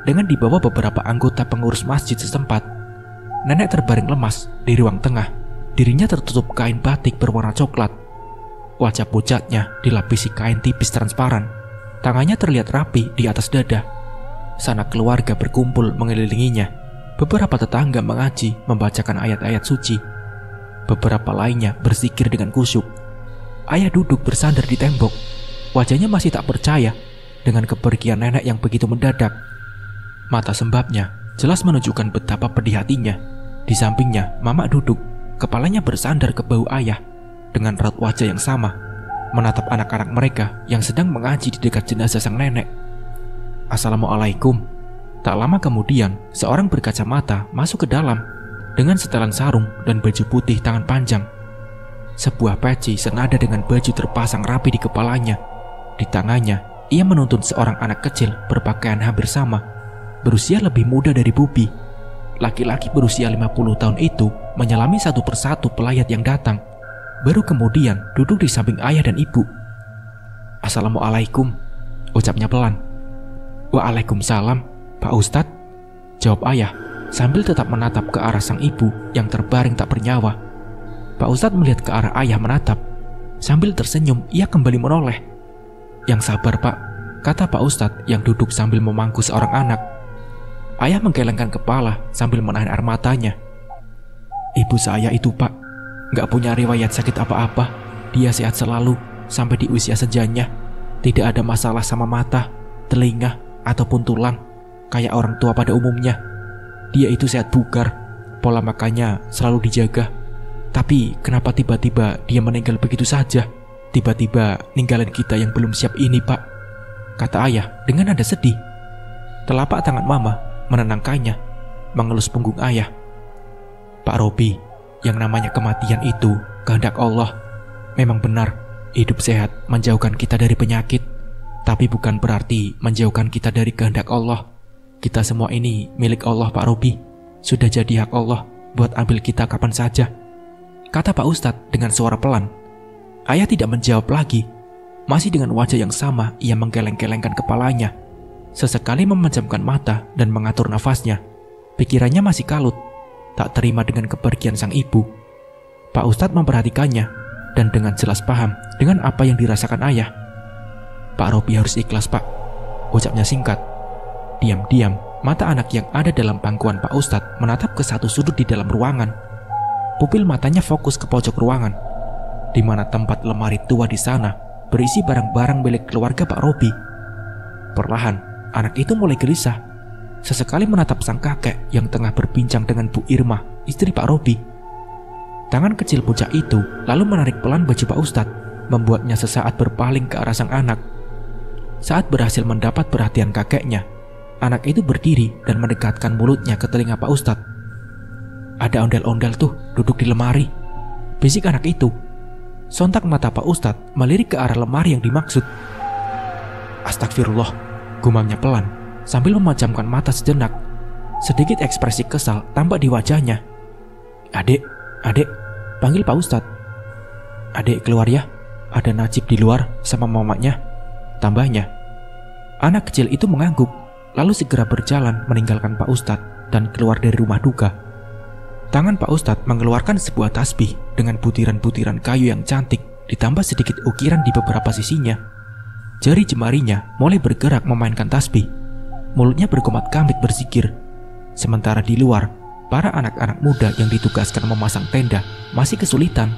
[SPEAKER 1] dengan dibawa beberapa anggota pengurus masjid setempat. Nenek terbaring lemas di ruang tengah. Dirinya tertutup kain batik berwarna coklat. Wajah pucatnya dilapisi kain tipis transparan. Tangannya terlihat rapi di atas dada. Sanak keluarga berkumpul mengelilinginya. Beberapa tetangga mengaji membacakan ayat-ayat suci. Beberapa lainnya berzikir dengan khusyuk. Ayah duduk bersandar di tembok. Wajahnya masih tak percaya dengan kepergian nenek yang begitu mendadak. Mata sembabnya jelas menunjukkan betapa pedih hatinya. Di sampingnya, Mama duduk, kepalanya bersandar ke bahu ayah dengan raut wajah yang sama, menatap anak-anak mereka yang sedang mengaji di dekat jenazah sang nenek. Assalamualaikum. Tak lama kemudian, seorang berkacamata masuk ke dalam dengan setelan sarung dan baju putih tangan panjang. Sebuah peci senada dengan baju terpasang rapi di kepalanya. Di tangannya, ia menuntun seorang anak kecil berpakaian hampir sama, berusia lebih muda dari Bubi. Laki-laki berusia 50 tahun itu menyelami satu persatu pelayat yang datang. Baru kemudian duduk di samping ayah dan ibu. Assalamualaikum, ucapnya pelan. Waalaikumsalam, Pak Ustadz, jawab ayah sambil tetap menatap ke arah sang ibu yang terbaring tak bernyawa. Pak Ustadz melihat ke arah ayah menatap. Sambil tersenyum, ia kembali menoleh. Yang sabar, Pak. kata Pak Ustadz yang duduk sambil memangku seorang anak. Ayah menggelengkan kepala sambil menahan air matanya. Ibu saya itu, Pak, gak punya riwayat sakit apa-apa. Dia sehat selalu sampai di usia senjanya. Tidak ada masalah sama mata, telinga, ataupun tulang kayak orang tua pada umumnya. Dia itu sehat bugar, pola makannya selalu dijaga. Tapi kenapa tiba-tiba dia meninggal begitu saja? Tiba-tiba ninggalin kita yang belum siap ini, Pak, kata ayah dengan nada sedih. Telapak tangan mama menenangkannya, mengelus punggung ayah. Pak Robi, yang namanya kematian itu kehendak Allah. Memang benar, hidup sehat menjauhkan kita dari penyakit, tapi bukan berarti menjauhkan kita dari kehendak Allah. Kita semua ini milik Allah, Pak Robi. Sudah jadi hak Allah buat ambil kita kapan saja, kata Pak Ustadz dengan suara pelan. Ayah tidak menjawab lagi. Masih dengan wajah yang sama, ia menggeleng-gelengkan kepalanya, sesekali memejamkan mata dan mengatur nafasnya. Pikirannya masih kalut, tak terima dengan kepergian sang ibu. Pak Ustadz memperhatikannya dan dengan jelas paham dengan apa yang dirasakan ayah. Pak Robi harus ikhlas, Pak, ucapnya singkat. Diam-diam, mata anak yang ada dalam pangkuan Pak Ustadz menatap ke satu sudut di dalam ruangan. Pupil matanya fokus ke pojok ruangan, di mana tempat lemari tua di sana berisi barang-barang milik keluarga Pak Robi. Perlahan, anak itu mulai gelisah, sesekali menatap sang kakek yang tengah berbincang dengan Bu Irma, istri Pak Robi. Tangan kecil bocah itu lalu menarik pelan baju Pak Ustadz, membuatnya sesaat berpaling ke arah sang anak. Saat berhasil mendapat perhatian kakeknya, anak itu berdiri dan mendekatkan mulutnya ke telinga Pak Ustadz. Ada ondel-ondel tuh duduk di lemari, bisik anak itu. Sontak mata Pak Ustadz melirik ke arah lemari yang dimaksud. Astagfirullah, gumamnya pelan sambil memejamkan mata sejenak. Sedikit ekspresi kesal tampak di wajahnya. Adek, panggil Pak Ustadz. Adek keluar ya, ada Najib di luar sama mamanya, tambahnya. Anak kecil itu mengangguk, lalu segera berjalan meninggalkan Pak Ustadz dan keluar dari rumah duka. Tangan Pak Ustadz mengeluarkan sebuah tasbih dengan butiran-butiran kayu yang cantik, ditambah sedikit ukiran di beberapa sisinya. Jari jemarinya mulai bergerak memainkan tasbih. Mulutnya berkomat-kamit berzikir. Sementara di luar, para anak-anak muda yang ditugaskan memasang tenda masih kesulitan.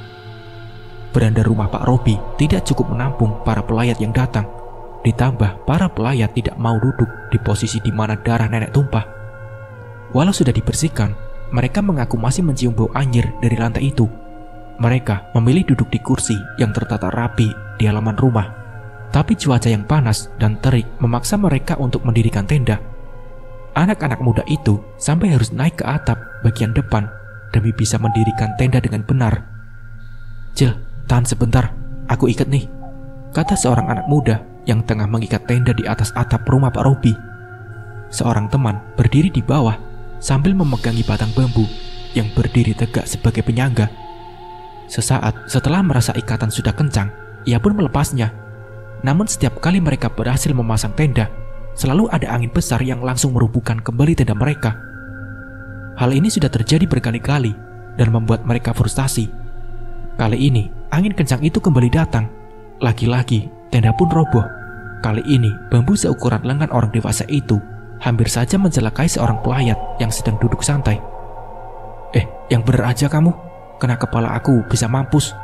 [SPEAKER 1] Beranda rumah Pak Robi tidak cukup menampung para pelayat yang datang. Ditambah para pelayat tidak mau duduk di posisi di mana darah nenek tumpah. Walau sudah dibersihkan, mereka mengaku masih mencium bau anjir dari lantai itu. Mereka memilih duduk di kursi yang tertata rapi di halaman rumah. Tapi cuaca yang panas dan terik memaksa mereka untuk mendirikan tenda. Anak-anak muda itu sampai harus naik ke atap bagian depan demi bisa mendirikan tenda dengan benar. Cil, tahan sebentar, aku ikat nih, kata seorang anak muda yang tengah mengikat tenda di atas atap rumah Pak Robi. Seorang teman berdiri di bawah sambil memegangi batang bambu yang berdiri tegak sebagai penyangga. Sesaat setelah merasa ikatan sudah kencang, ia pun melepasnya. Namun setiap kali mereka berhasil memasang tenda, selalu ada angin besar yang langsung merubuhkan kembali tenda mereka. Hal ini sudah terjadi berkali-kali dan membuat mereka frustasi. Kali ini, angin kencang itu kembali datang. Lagi-lagi, tenda pun roboh. Kali ini, bambu seukuran lengan orang dewasa itu hampir saja mencelakai seorang pelayat yang sedang duduk santai. Yang bener aja kamu, kena kepala aku bisa mampus,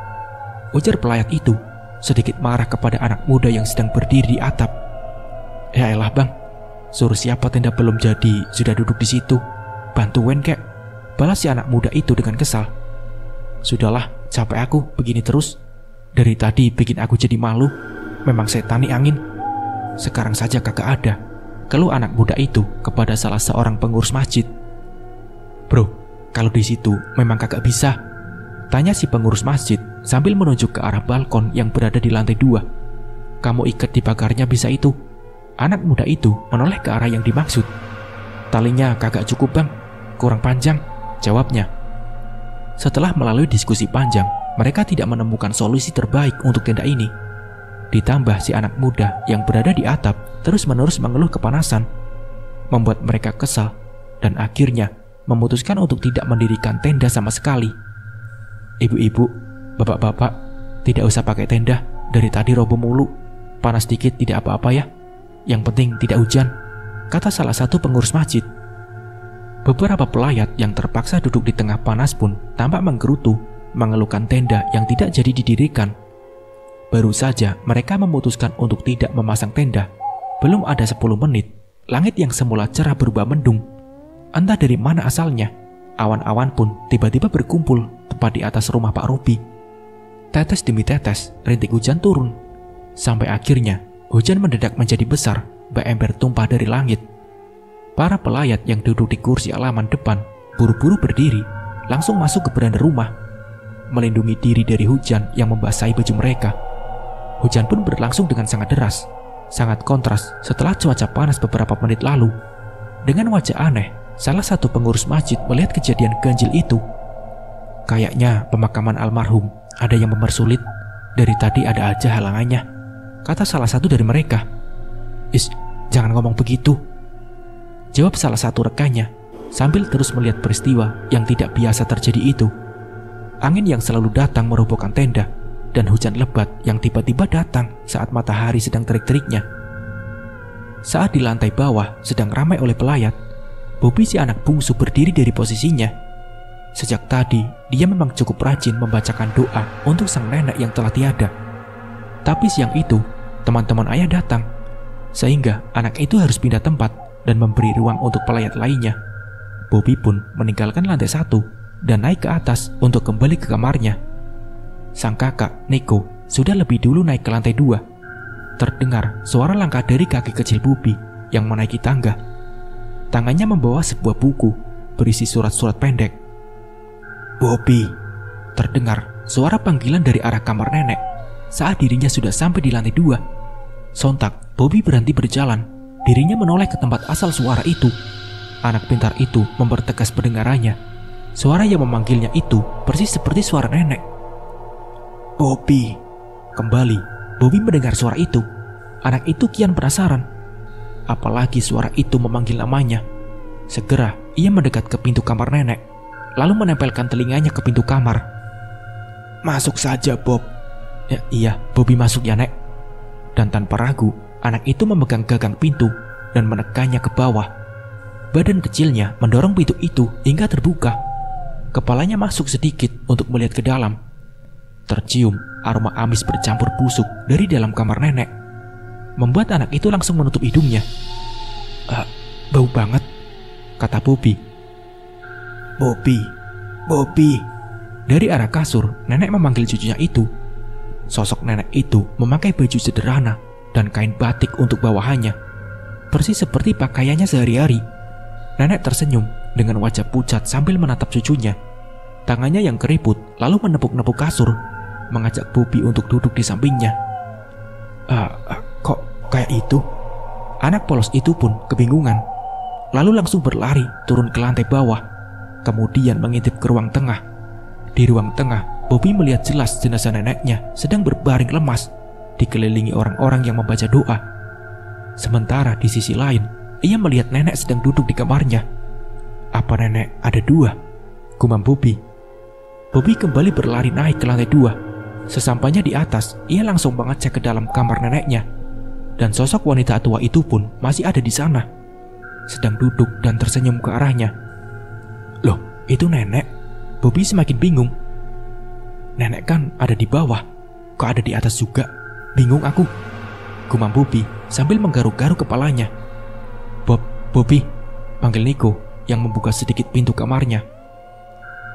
[SPEAKER 1] ujar pelayat itu, sedikit marah kepada anak muda yang sedang berdiri di atap. Ya elah bang, suruh siapa tenda belum jadi sudah duduk di situ, bantuin kek, balas si anak muda itu dengan kesal. Sudahlah, capek aku begini terus, dari tadi bikin aku jadi malu, memang setan nih angin. Sekarang saja kagak ada, keluh anak muda itu kepada salah seorang pengurus masjid. Bro, kalau di situ memang kagak bisa, tanya si pengurus masjid sambil menunjuk ke arah balkon yang berada di lantai 2. Kamu ikat di pagarnya bisa itu. Anak muda itu menoleh ke arah yang dimaksud. Talinya kagak cukup bang, kurang panjang, jawabnya. Setelah melalui diskusi panjang, mereka tidak menemukan solusi terbaik untuk tenda ini. Ditambah si anak muda yang berada di atap terus-menerus mengeluh kepanasan, membuat mereka kesal dan akhirnya memutuskan untuk tidak mendirikan tenda sama sekali. Ibu-ibu, bapak-bapak, tidak usah pakai tenda, dari tadi roboh mulu, panas dikit tidak apa-apa ya, yang penting tidak hujan, kata salah satu pengurus masjid. Beberapa pelayat yang terpaksa duduk di tengah panas pun tampak menggerutu, mengeluhkan tenda yang tidak jadi didirikan. Baru saja mereka memutuskan untuk tidak memasang tenda. Belum ada 10 menit, langit yang semula cerah berubah mendung. Entah dari mana asalnya, awan-awan pun tiba-tiba berkumpul tepat di atas rumah Pak Robi. Tetes demi tetes, rintik hujan turun. Sampai akhirnya, hujan mendadak menjadi besar, berember tumpah dari langit. Para pelayat yang duduk di kursi halaman depan buru-buru berdiri, langsung masuk ke beranda rumah, melindungi diri dari hujan yang membasahi baju mereka. Hujan pun berlangsung dengan sangat deras, sangat kontras setelah cuaca panas beberapa menit lalu. Dengan wajah aneh, salah satu pengurus masjid melihat kejadian ganjil itu. Kayaknya pemakaman almarhum ada yang mempersulit. Dari tadi ada aja halangannya, kata salah satu dari mereka. Jangan ngomong begitu, jawab salah satu rekannya sambil terus melihat peristiwa yang tidak biasa terjadi itu. Angin yang selalu datang merobohkan tenda, dan hujan lebat yang tiba-tiba datang saat matahari sedang terik-teriknya. Saat di lantai bawah sedang ramai oleh pelayat, Bobby si anak bungsu berdiri dari posisinya. Sejak tadi, dia memang cukup rajin membacakan doa untuk sang nenek yang telah tiada. Tapi siang itu, teman-teman ayah datang, sehingga anak itu harus pindah tempat dan memberi ruang untuk pelayat lainnya. Bobby pun meninggalkan lantai 1 dan naik ke atas untuk kembali ke kamarnya. Sang kakak, Nico, sudah lebih dulu naik ke lantai 2. Terdengar suara langkah dari kaki kecil Bobby yang menaiki tangga. Tangannya membawa sebuah buku berisi surat-surat pendek. "Bobby," terdengar suara panggilan dari arah kamar nenek saat dirinya sudah sampai di lantai 2. Sontak, Bobby berhenti berjalan. Dirinya menoleh ke tempat asal suara itu. Anak pintar itu mempertegas pendengarannya. Suara yang memanggilnya itu persis seperti suara nenek. "Bobby." Kembali, Bobby mendengar suara itu. Anak itu kian penasaran. Apalagi suara itu memanggil namanya. Segera, ia mendekat ke pintu kamar nenek, lalu menempelkan telinganya ke pintu kamar. "Masuk saja, Bob." Iya, Bobby masuk ya, Nek." Dan tanpa ragu, anak itu memegang gagang pintu dan menekannya ke bawah. Badan kecilnya mendorong pintu itu hingga terbuka. Kepalanya masuk sedikit untuk melihat ke dalam. Tercium aroma amis bercampur busuk dari dalam kamar nenek, membuat anak itu langsung menutup hidungnya. Bau banget," kata Bobby. Bobby." Dari arah kasur, nenek memanggil cucunya itu. Sosok nenek itu memakai baju sederhana dan kain batik untuk bawahannya, persis seperti pakaiannya sehari-hari. Nenek tersenyum dengan wajah pucat sambil menatap cucunya. Tangannya yang keriput lalu menepuk-nepuk kasur, mengajak Bobby untuk duduk di sampingnya. Kok kayak itu?" Anak polos itu pun kebingungan, lalu langsung berlari turun ke lantai bawah, kemudian mengintip ke ruang tengah. Di ruang tengah, Bobby melihat jelas jenazah neneknya sedang berbaring lemas, dikelilingi orang-orang yang membaca doa. Sementara di sisi lain, ia melihat nenek sedang duduk di kamarnya. "Apa nenek ada 2?" gumam Bobby. Bobby kembali berlari naik ke lantai 2. Sesampainya di atas, ia langsung mengecek ke dalam kamar neneknya. Dan sosok wanita tua itu pun masih ada di sana, sedang duduk dan tersenyum ke arahnya. "Loh, itu nenek?" Bobby semakin bingung. "Nenek kan ada di bawah, kok ada di atas juga? Bingung aku," gumam Bobby sambil menggaruk-garuk kepalanya. Bobby," panggil Nico yang membuka sedikit pintu kamarnya.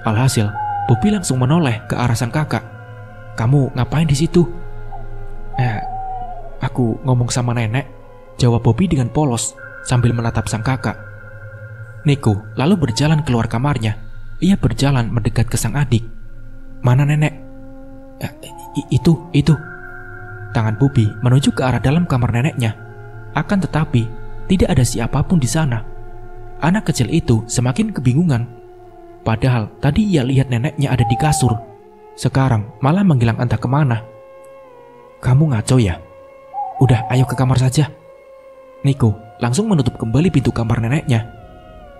[SPEAKER 1] Alhasil, Bobby langsung menoleh ke arah sang kakak. "Kamu ngapain di situ?" Aku ngomong sama nenek," jawab Bobby dengan polos sambil menatap sang kakak. Nico lalu berjalan keluar kamarnya. Ia berjalan mendekat ke sang adik. "Mana nenek?" Itu. Tangan Bobby menuju ke arah dalam kamar neneknya. Akan tetapi, tidak ada siapapun di sana. Anak kecil itu semakin kebingungan. Padahal tadi ia lihat neneknya ada di kasur. Sekarang malah menghilang entah kemana. "Kamu ngaco ya? Udah, ayo ke kamar saja." Nico langsung menutup kembali pintu kamar neneknya.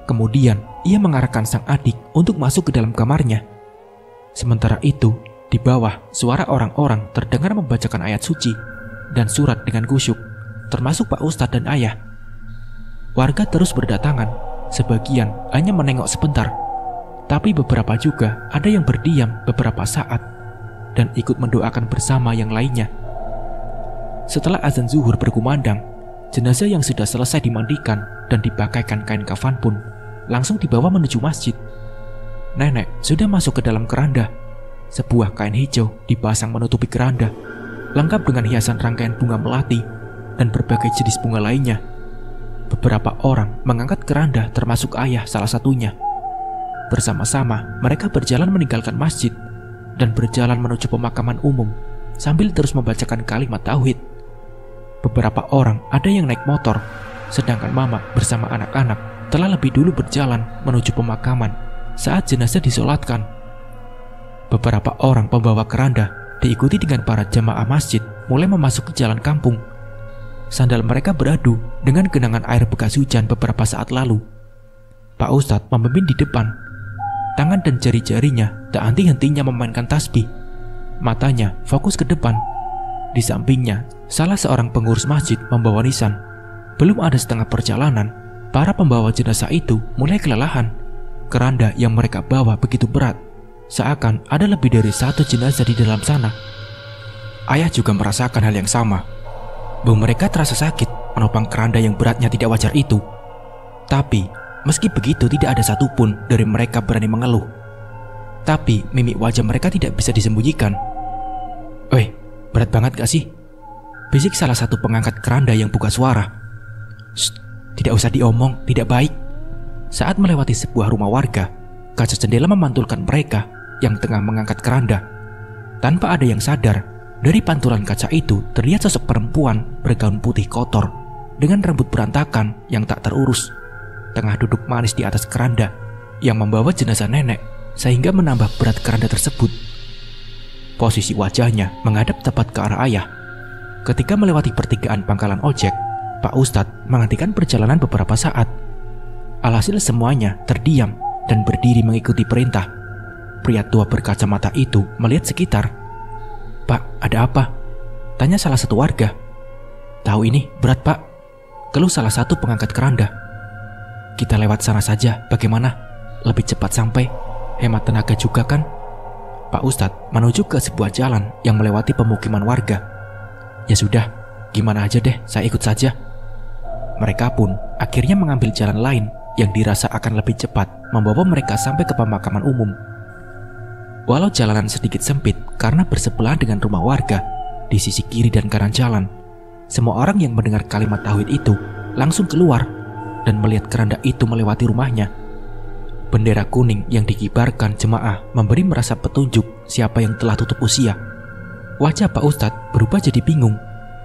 [SPEAKER 1] Kemudian ia mengarahkan sang adik untuk masuk ke dalam kamarnya. Sementara itu, di bawah suara orang-orang terdengar membacakan ayat suci dan surat dengan khusyuk. termasuk Pak Ustadz dan ayah. Warga terus berdatangan, sebagian hanya menengok sebentar, tapi beberapa juga ada yang berdiam beberapa saat dan ikut mendoakan bersama yang lainnya. Setelah azan zuhur berkumandang, jenazah yang sudah selesai dimandikan dan dipakaikan kain kafan pun langsung dibawa menuju masjid. Nenek sudah masuk ke dalam keranda. Sebuah kain hijau dipasang menutupi keranda, lengkap dengan hiasan rangkaian bunga melati dan berbagai jenis bunga lainnya. Beberapa orang mengangkat keranda termasuk ayah salah satunya. Bersama-sama mereka berjalan meninggalkan masjid dan berjalan menuju pemakaman umum sambil terus membacakan kalimat tauhid. Beberapa orang ada yang naik motor, sedangkan mama bersama anak-anak telah lebih dulu berjalan menuju pemakaman saat jenazah disolatkan. Beberapa orang pembawa keranda diikuti dengan para jamaah masjid mulai memasuki jalan kampung. Sandal mereka beradu dengan genangan air bekas hujan beberapa saat lalu. Pak Ustadz memimpin di depan. Tangan dan jari-jarinya tak henti-hentinya memainkan tasbih. Matanya fokus ke depan. Di sampingnya, salah seorang pengurus masjid membawa nisan. Belum ada setengah perjalanan, para pembawa jenazah itu mulai kelelahan. Keranda yang mereka bawa begitu berat, seakan ada lebih dari satu jenazah di dalam sana. Ayah juga merasakan hal yang sama. Bahwa mereka terasa sakit menopang keranda yang beratnya tidak wajar itu. Tapi, meski begitu tidak ada satupun dari mereka berani mengeluh. Tapi, mimik wajah mereka tidak bisa disembunyikan. "Weh, berat banget gak sih?" bisik salah satu pengangkat keranda yang buka suara. "Shh, tidak usah diomong, tidak baik." Saat melewati sebuah rumah warga, kaca jendela memantulkan mereka yang tengah mengangkat keranda. Tanpa ada yang sadar, dari pantulan kaca itu terlihat sosok perempuan bergaun putih kotor dengan rambut berantakan yang tak terurus, tengah duduk manis di atas keranda yang membawa jenazah nenek sehingga menambah berat keranda tersebut. Posisi wajahnya menghadap tepat ke arah ayah. Ketika melewati pertigaan pangkalan ojek, Pak Ustadz menghentikan perjalanan beberapa saat. Alhasil semuanya terdiam dan berdiri mengikuti perintah. Pria tua berkacamata itu melihat sekitar. "Pak, ada apa?" tanya salah satu warga. "Tahu ini berat, Pak," keluh salah satu pengangkat keranda. "Kita lewat sana saja, bagaimana? Lebih cepat sampai, hemat tenaga juga kan?" Pak Ustadz menuju ke sebuah jalan yang melewati pemukiman warga. "Ya sudah, gimana aja deh, saya ikut saja." Mereka pun akhirnya mengambil jalan lain yang dirasa akan lebih cepat membawa mereka sampai ke pemakaman umum. Walau jalanan sedikit sempit karena bersebelahan dengan rumah warga di sisi kiri dan kanan jalan, semua orang yang mendengar kalimat tauhid itu langsung keluar dan melihat keranda itu melewati rumahnya. Bendera kuning yang dikibarkan jemaah memberi merasa petunjuk siapa yang telah tutup usia. Wajah Pak Ustadz berubah jadi bingung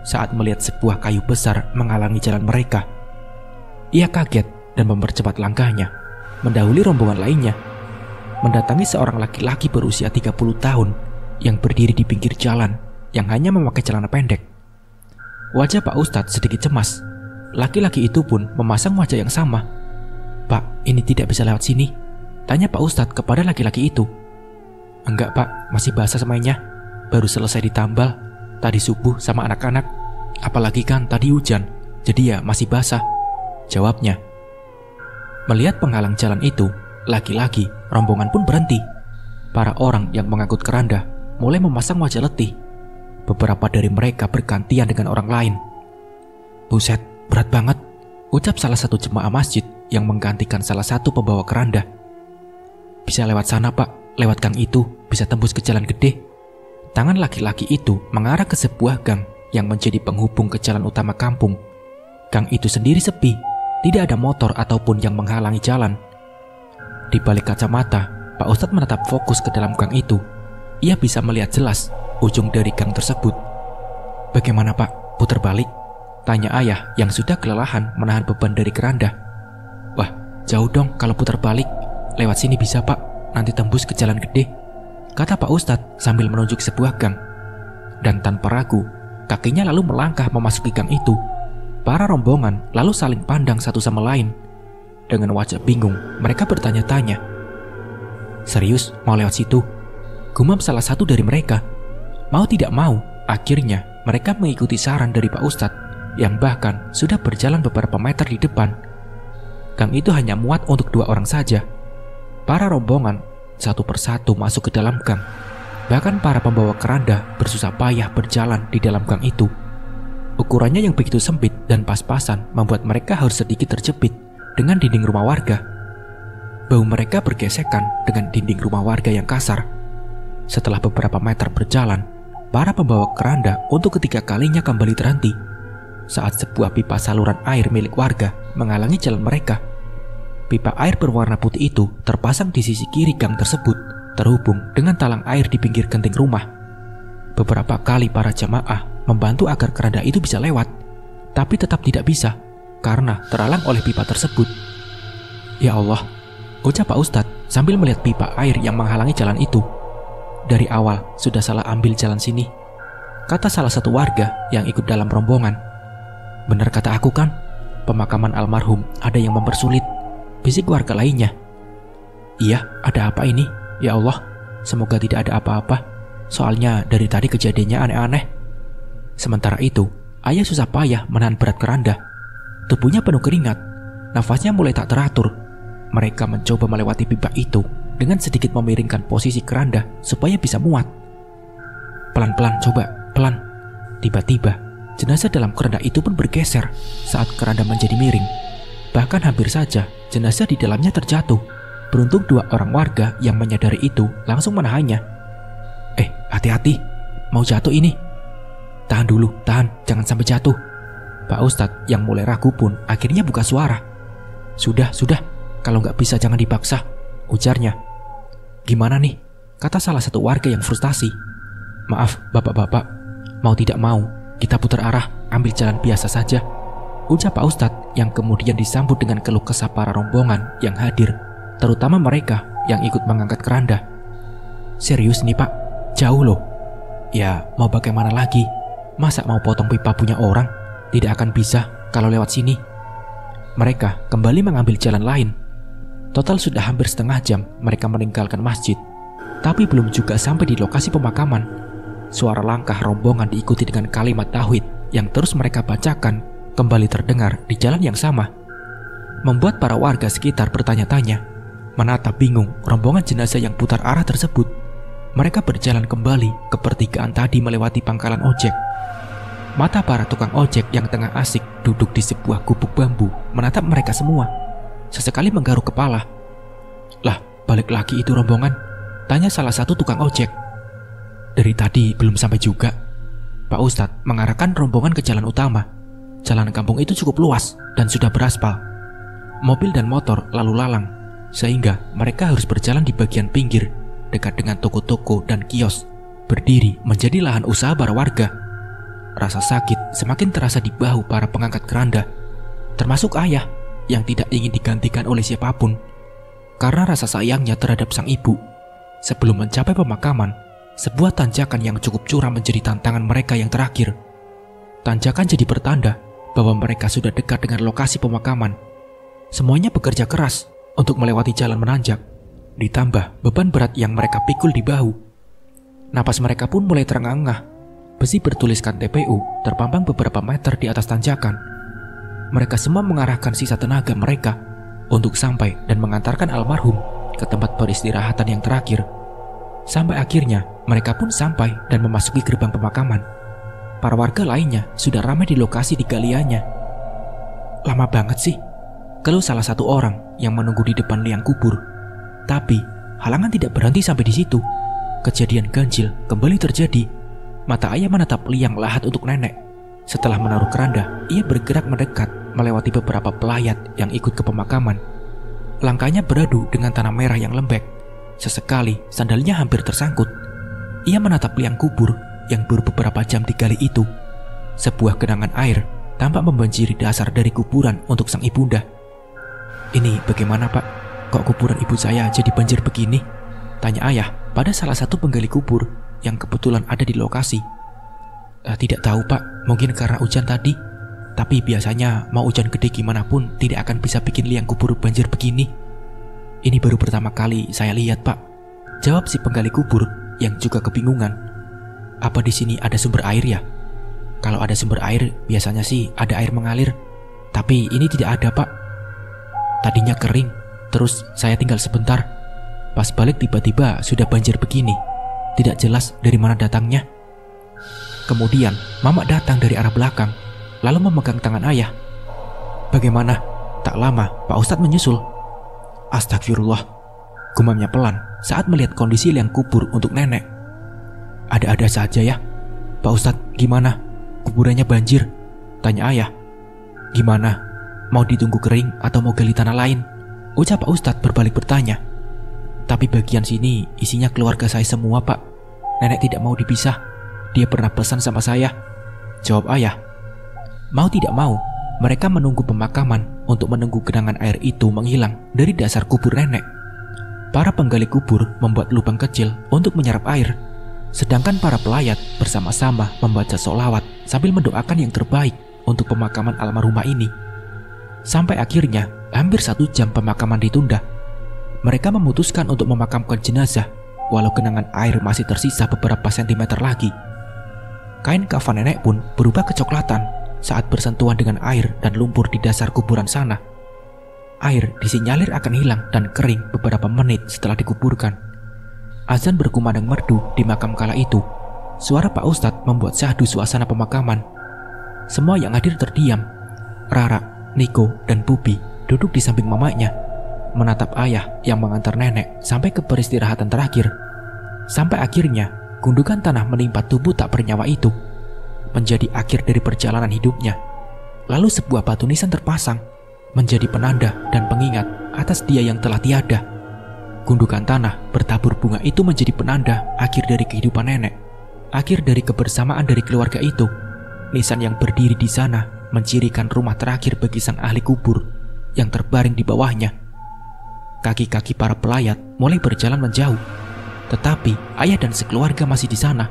[SPEAKER 1] saat melihat sebuah kayu besar menghalangi jalan mereka. Ia kaget dan mempercepat langkahnya, mendahului rombongan lainnya, mendatangi seorang laki-laki berusia 30 tahun yang berdiri di pinggir jalan yang hanya memakai celana pendek. Wajah Pak Ustadz sedikit cemas. Laki-laki itu pun memasang wajah yang sama. "Pak, ini tidak bisa lewat sini?" tanya Pak Ustadz kepada laki-laki itu. "Enggak, Pak, masih basah semuanya. Baru selesai ditambal tadi subuh sama anak-anak. Apalagi kan tadi hujan, jadi ya masih basah," jawabnya. Melihat penghalang jalan itu, lagi-lagi rombongan pun berhenti. Para orang yang mengangkut keranda mulai memasang wajah letih. Beberapa dari mereka bergantian dengan orang lain. "Buset, berat banget," ucap salah satu jemaah masjid yang menggantikan salah satu pembawa keranda. "Bisa lewat sana, Pak, lewat gang itu, bisa tembus ke jalan gede." Tangan laki-laki itu mengarah ke sebuah gang yang menjadi penghubung ke jalan utama kampung. Gang itu sendiri sepi, tidak ada motor ataupun yang menghalangi jalan. Di balik kacamata, Pak Ustadz menatap fokus ke dalam gang itu. Ia bisa melihat jelas ujung dari gang tersebut. "Bagaimana, Pak? Putar balik?" tanya ayah yang sudah kelelahan menahan beban dari keranda. "Wah, jauh dong kalau putar balik. Lewat sini bisa, Pak, nanti tembus ke jalan gede," kata Pak Ustadz sambil menunjuk sebuah gang. Dan tanpa ragu, kakinya lalu melangkah memasuki gang itu. Para rombongan lalu saling pandang satu sama lain. Dengan wajah bingung, mereka bertanya-tanya. "Serius mau lewat situ?" gumam salah satu dari mereka. Mau tidak mau, akhirnya mereka mengikuti saran dari Pak Ustadz yang bahkan sudah berjalan beberapa meter di depan. Gang itu hanya muat untuk 2 orang saja. Para rombongan satu persatu masuk ke dalam gang. Bahkan para pembawa keranda bersusah payah berjalan di dalam gang itu. Ukurannya yang begitu sempit dan pas-pasan membuat mereka harus sedikit terjepit dengan dinding rumah warga. Bau mereka bergesekan dengan dinding rumah warga yang kasar. Setelah beberapa meter berjalan, para pembawa keranda untuk ketiga kalinya kembali terhenti saat sebuah pipa saluran air milik warga menghalangi jalan mereka. Pipa air berwarna putih itu terpasang di sisi kiri gang tersebut, terhubung dengan talang air di pinggir genting rumah. Beberapa kali para jamaah membantu agar keranda itu bisa lewat, tapi tetap tidak bisa karena terhalang oleh pipa tersebut. Ya Allah, ucap Pak Ustadz sambil melihat pipa air yang menghalangi jalan itu. Dari awal sudah salah ambil jalan sini, kata salah satu warga yang ikut dalam rombongan. Benar kata aku kan, pemakaman almarhum ada yang mempersulit, bisik warga lainnya. Iya, ada apa ini? Ya Allah, semoga tidak ada apa-apa. Soalnya dari tadi kejadiannya aneh-aneh. Sementara itu, ayah susah payah menahan berat keranda. Tubuhnya penuh keringat, nafasnya mulai tak teratur. Mereka mencoba melewati pipa itu dengan sedikit memiringkan posisi keranda supaya bisa muat. Pelan-pelan, coba, pelan. Tiba-tiba, jenazah dalam keranda itu pun bergeser saat keranda menjadi miring. Bahkan hampir saja jenazah di dalamnya terjatuh. Beruntung 2 orang warga yang menyadari itu langsung menahannya. Hati-hati, mau jatuh ini. Tahan dulu, tahan, jangan sampai jatuh. Pak Ustadz yang mulai ragu pun akhirnya buka suara. Sudah, kalau nggak bisa jangan dipaksa, ujarnya. Gimana nih? Kata salah satu warga yang frustasi. Maaf, bapak-bapak, mau tidak mau, kita putar arah, ambil jalan biasa saja, ucap Pak Ustadz yang kemudian disambut dengan keluh kesah para rombongan yang hadir, terutama mereka yang ikut mengangkat keranda. Serius nih Pak, jauh loh. Ya, mau bagaimana lagi? Masa mau potong pipa punya orang? Tidak akan bisa kalau lewat sini. Mereka kembali mengambil jalan lain. Total sudah hampir setengah jam mereka meninggalkan masjid. Tapi belum juga sampai di lokasi pemakaman, suara langkah rombongan diikuti dengan kalimat tauhid yang terus mereka bacakan kembali terdengar di jalan yang sama, membuat para warga sekitar bertanya-tanya, menatap bingung rombongan jenazah yang putar arah tersebut. Mereka berjalan kembali ke pertigaan tadi melewati pangkalan ojek. Mata para tukang ojek yang tengah asik duduk di sebuah gubuk bambu menatap mereka semua. Sesekali menggaruk kepala. Lah, balik lagi itu rombongan? Tanya salah satu tukang ojek. Dari tadi belum sampai juga. Pak Ustadz mengarahkan rombongan ke jalan utama. Jalan kampung itu cukup luas dan sudah beraspal. Mobil dan motor lalu lalang, sehingga mereka harus berjalan di bagian pinggir dekat dengan toko-toko dan kios, berdiri menjadi lahan usaha para warga. Rasa sakit semakin terasa di bahu para pengangkat keranda, termasuk ayah yang tidak ingin digantikan oleh siapapun karena rasa sayangnya terhadap sang ibu. Sebelum mencapai pemakaman, sebuah tanjakan yang cukup curam menjadi tantangan mereka yang terakhir. Tanjakan jadi pertanda bahwa mereka sudah dekat dengan lokasi pemakaman. Semuanya bekerja keras untuk melewati jalan menanjak, ditambah beban berat yang mereka pikul di bahu. Napas mereka pun mulai terengah-engah. Besi bertuliskan TPU terpampang beberapa meter di atas tanjakan. Mereka semua mengarahkan sisa tenaga mereka untuk sampai dan mengantarkan almarhum ke tempat peristirahatan yang terakhir. Sampai akhirnya mereka pun sampai dan memasuki gerbang pemakaman. Para warga lainnya sudah ramai di lokasi digaliannya. Lama banget sih, keluh salah satu orang yang menunggu di depan liang kubur. Tapi halangan tidak berhenti sampai di situ. Kejadian ganjil kembali terjadi. Mata ayah menatap liang lahat untuk nenek. Setelah menaruh keranda, ia bergerak mendekat melewati beberapa pelayat yang ikut ke pemakaman. Langkahnya beradu dengan tanah merah yang lembek. Sesekali sandalnya hampir tersangkut. Ia menatap liang kubur yang baru beberapa jam digali itu. Sebuah genangan air tampak membanjiri dasar dari kuburan untuk sang ibunda. Ini bagaimana Pak? Kok kuburan ibu saya jadi banjir begini? Tanya ayah pada salah satu penggali kubur yang kebetulan ada di lokasi. Tidak tahu Pak, mungkin karena hujan tadi. Tapi biasanya mau hujan gede gimana pun tidak akan bisa bikin liang kubur banjir begini. Ini baru pertama kali saya lihat Pak, jawab si penggali kubur yang juga kebingungan. Apa di sini ada sumber air ya? Kalau ada sumber air, biasanya sih ada air mengalir. Tapi ini tidak ada, Pak. Tadinya kering, terus saya tinggal sebentar. Pas balik tiba-tiba sudah banjir begini. Tidak jelas dari mana datangnya. Kemudian Mama datang dari arah belakang, lalu memegang tangan ayah. Bagaimana? Tak lama Pak Ustadz menyusul. Astagfirullah, gumamnya pelan saat melihat kondisi liang kubur untuk nenek. Ada-ada saja ya. Pak Ustadz, gimana? Kuburannya banjir, tanya ayah. Gimana? Mau ditunggu kering atau mau gali tanah lain? Ucap Pak Ustadz berbalik bertanya. Tapi bagian sini isinya keluarga saya semua, Pak. Nenek tidak mau dipisah. Dia pernah pesan sama saya, jawab ayah. Mau tidak mau, mereka menunggu pemakaman untuk menunggu genangan air itu menghilang dari dasar kubur nenek. Para penggali kubur membuat lubang kecil untuk menyerap air, sedangkan para pelayat bersama-sama membaca sholawat sambil mendoakan yang terbaik untuk pemakaman almarhumah ini. Sampai akhirnya hampir 1 jam pemakaman ditunda. Mereka memutuskan untuk memakamkan jenazah walau genangan air masih tersisa beberapa sentimeter lagi. Kain kafan nenek pun berubah kecoklatan saat bersentuhan dengan air dan lumpur di dasar kuburan sana. Air disinyalir akan hilang dan kering beberapa menit setelah dikuburkan. Azan berkumandang merdu di makam kala itu. Suara Pak Ustadz membuat syahdu suasana pemakaman. Semua yang hadir terdiam. Rara, Niko, dan Bubi duduk di samping mamanya, menatap ayah yang mengantar nenek sampai ke peristirahatan terakhir. Sampai akhirnya gundukan tanah menimpa tubuh tak bernyawa itu, menjadi akhir dari perjalanan hidupnya. Lalu sebuah batu nisan terpasang, menjadi penanda dan pengingat atas dia yang telah tiada. Gundukan tanah bertabur bunga itu menjadi penanda akhir dari kehidupan nenek, akhir dari kebersamaan dari keluarga itu. Nisan yang berdiri di sana mencirikan rumah terakhir bagi sang ahli kubur yang terbaring di bawahnya. Kaki-kaki para pelayat mulai berjalan menjauh, tetapi ayah dan sekeluarga masih di sana.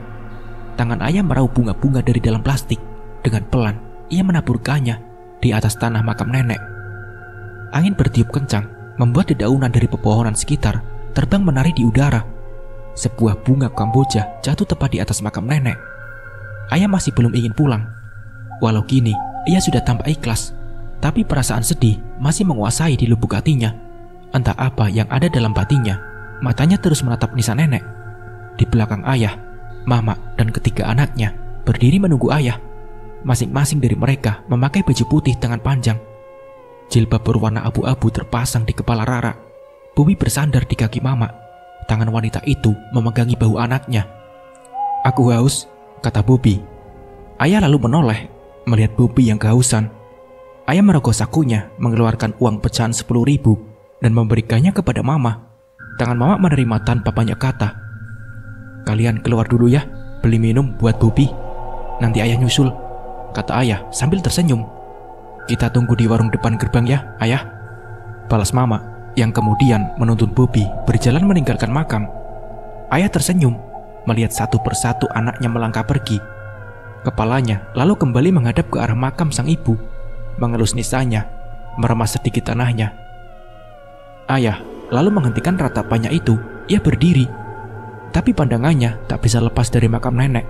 [SPEAKER 1] Tangan ayah meraup bunga-bunga dari dalam plastik. Dengan pelan, ia menaburkannya di atas tanah makam nenek. Angin bertiup kencang, membuat dedaunan dari pepohonan sekitar terbang menari di udara. Sebuah bunga kamboja jatuh tepat di atas makam nenek. Ayah masih belum ingin pulang. Walau kini, ia sudah tampak ikhlas, tapi perasaan sedih masih menguasai di lubuk hatinya. Entah apa yang ada dalam batinnya. Matanya terus menatap nisan nenek. Di belakang ayah, mama, dan ketiga anaknya berdiri menunggu ayah. Masing-masing dari mereka memakai baju putih tangan panjang. Jilbab berwarna abu-abu terpasang di kepala Rara. Bubi bersandar di kaki mama. Tangan wanita itu memegangi bahu anaknya. Aku haus, kata Bubi. Ayah lalu menoleh, melihat Bubi yang kehausan. Ayah merogoh sakunya, mengeluarkan uang pecahan 10.000 dan memberikannya kepada mama. Tangan mama menerima tanpa banyak kata. Kalian keluar dulu ya, beli minum buat Bubi. Nanti ayah nyusul, kata ayah sambil tersenyum. Kita tunggu di warung depan gerbang ya, ayah, balas mama, yang kemudian menuntun Bubi berjalan meninggalkan makam. Ayah tersenyum melihat satu persatu anaknya melangkah pergi. Kepalanya lalu kembali menghadap ke arah makam sang ibu, mengelus nisanya, meremas sedikit tanahnya. Ayah lalu menghentikan ratapannya itu. Ia berdiri, tapi pandangannya tak bisa lepas dari makam nenek.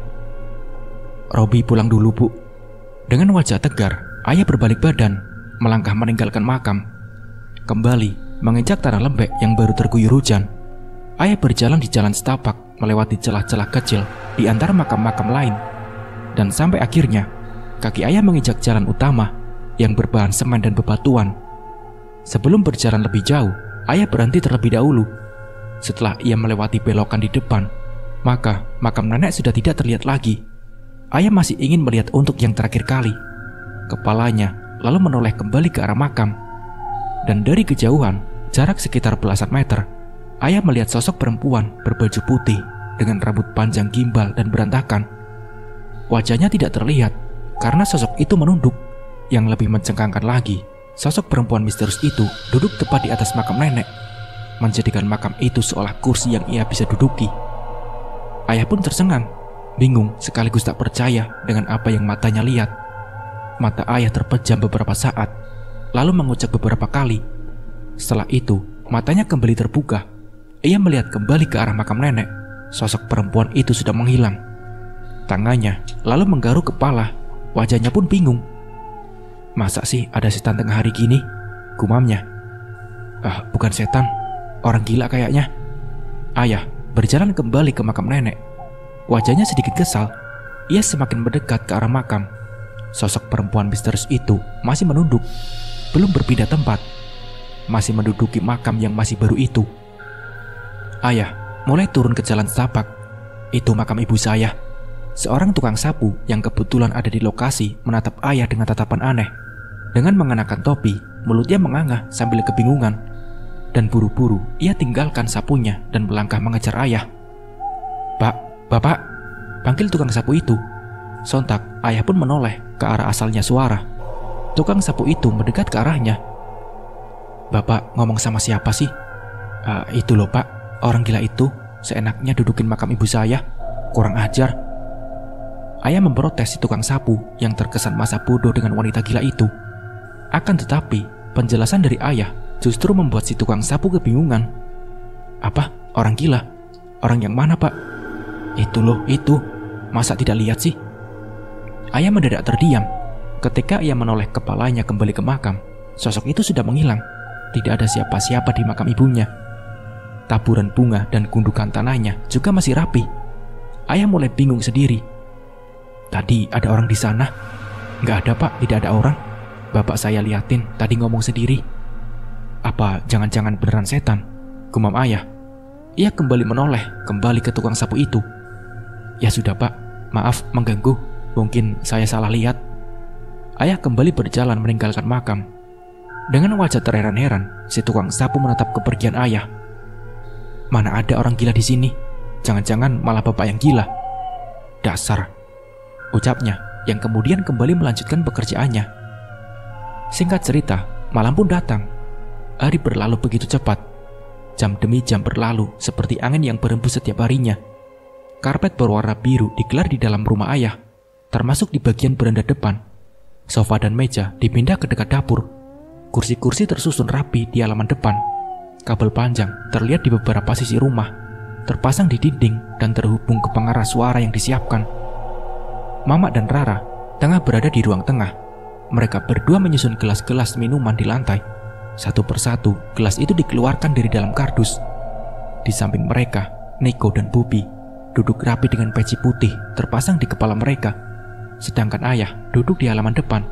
[SPEAKER 1] Robi pulang dulu, Bu. Dengan wajah tegar, ayah berbalik badan, melangkah meninggalkan makam. Kembali menginjak tanah lembek yang baru terguyur hujan. Ayah berjalan di jalan setapak, melewati celah-celah kecil di antara makam-makam lain. Dan sampai akhirnya, kaki ayah menginjak jalan utama yang berbahan semen dan bebatuan. Sebelum berjalan lebih jauh, ayah berhenti terlebih dahulu. Setelah ia melewati belokan di depan, maka makam nenek sudah tidak terlihat lagi. Ayah masih ingin melihat untuk yang terakhir kali. Kepalanya lalu menoleh kembali ke arah makam. Dan dari kejauhan, jarak sekitar belasan meter, ayah melihat sosok perempuan berbaju putih dengan rambut panjang gimbal dan berantakan. Wajahnya tidak terlihat karena sosok itu menunduk. Yang lebih mencengangkan lagi, sosok perempuan misterius itu duduk tepat di atas makam nenek, menjadikan makam itu seolah kursi yang ia bisa duduki. Ayah pun tersengang, bingung sekaligus tak percaya dengan apa yang matanya lihat. Mata ayah terpejam beberapa saat, lalu mengucap beberapa kali. Setelah itu, matanya kembali terbuka. Ia melihat kembali ke arah makam nenek. Sosok perempuan itu sudah menghilang. Tangannya lalu menggaruk kepala Wajahnya pun bingung. Masa sih ada setan tengah hari gini? Gumamnya. Bukan setan, orang gila kayaknya. Ayah berjalan kembali ke makam nenek. Wajahnya sedikit kesal. Ia semakin mendekat ke arah makam. Sosok perempuan misterius itu masih menunduk, belum berpindah tempat, masih menduduki makam yang masih baru itu. Ayah mulai turun ke jalan setapak. Itu makam ibu saya. Seorang tukang sapu yang kebetulan ada di lokasi menatap ayah dengan tatapan aneh. Dengan mengenakan topi, mulutnya menganga sambil kebingungan. Dan buru-buru ia tinggalkan sapunya dan melangkah mengejar ayah. Bapak, panggil tukang sapu itu. Sontak ayah pun menoleh ke arah asalnya suara. Tukang sapu itu mendekat ke arahnya. Bapak ngomong sama siapa sih? Itu loh pak, orang gila itu seenaknya dudukin makam ibu saya. Kurang ajar. Ayah memprotes si tukang sapu yang terkesan masa bodoh dengan wanita gila itu. Akan tetapi, penjelasan dari ayah justru membuat si tukang sapu kebingungan. Apa? Orang gila? Orang yang mana pak? Itu loh, itu. Masa tidak lihat sih? Ayah mendadak terdiam. Ketika ia menoleh kepalanya kembali ke makam, sosok itu sudah menghilang. Tidak ada siapa-siapa di makam ibunya. Taburan bunga dan gundukan tanahnya juga masih rapi. Ayah mulai bingung sendiri. Tadi ada orang di sana? Nggak ada pak, tidak ada orang. Bapak saya liatin, tadi ngomong sendiri. Apa jangan-jangan beneran setan? Gumam ayah. Ia kembali menoleh, kembali ke tukang sapu itu. Ya sudah pak, maaf mengganggu. Mungkin saya salah lihat. Ayah kembali berjalan meninggalkan makam. Dengan wajah terheran-heran, si tukang sapu menatap kepergian ayah. Mana ada orang gila di sini? Jangan-jangan malah bapak yang gila. Dasar, ucapnya, yang kemudian kembali melanjutkan pekerjaannya. Singkat cerita, malam pun datang. Hari berlalu begitu cepat. Jam demi jam berlalu seperti angin yang berembus setiap harinya. Karpet berwarna biru digelar di dalam rumah ayah, termasuk di bagian beranda depan. Sofa dan meja dipindah ke dekat dapur. Kursi-kursi tersusun rapi di halaman depan. Kabel panjang terlihat di beberapa sisi rumah, terpasang di dinding dan terhubung ke pengeras suara yang disiapkan. Mama dan Rara tengah berada di ruang tengah. Mereka berdua menyusun gelas-gelas minuman di lantai. Satu persatu gelas itu dikeluarkan dari dalam kardus. Di samping mereka, Niko dan Bubi duduk rapi dengan peci putih terpasang di kepala mereka. Sedangkan ayah duduk di halaman depan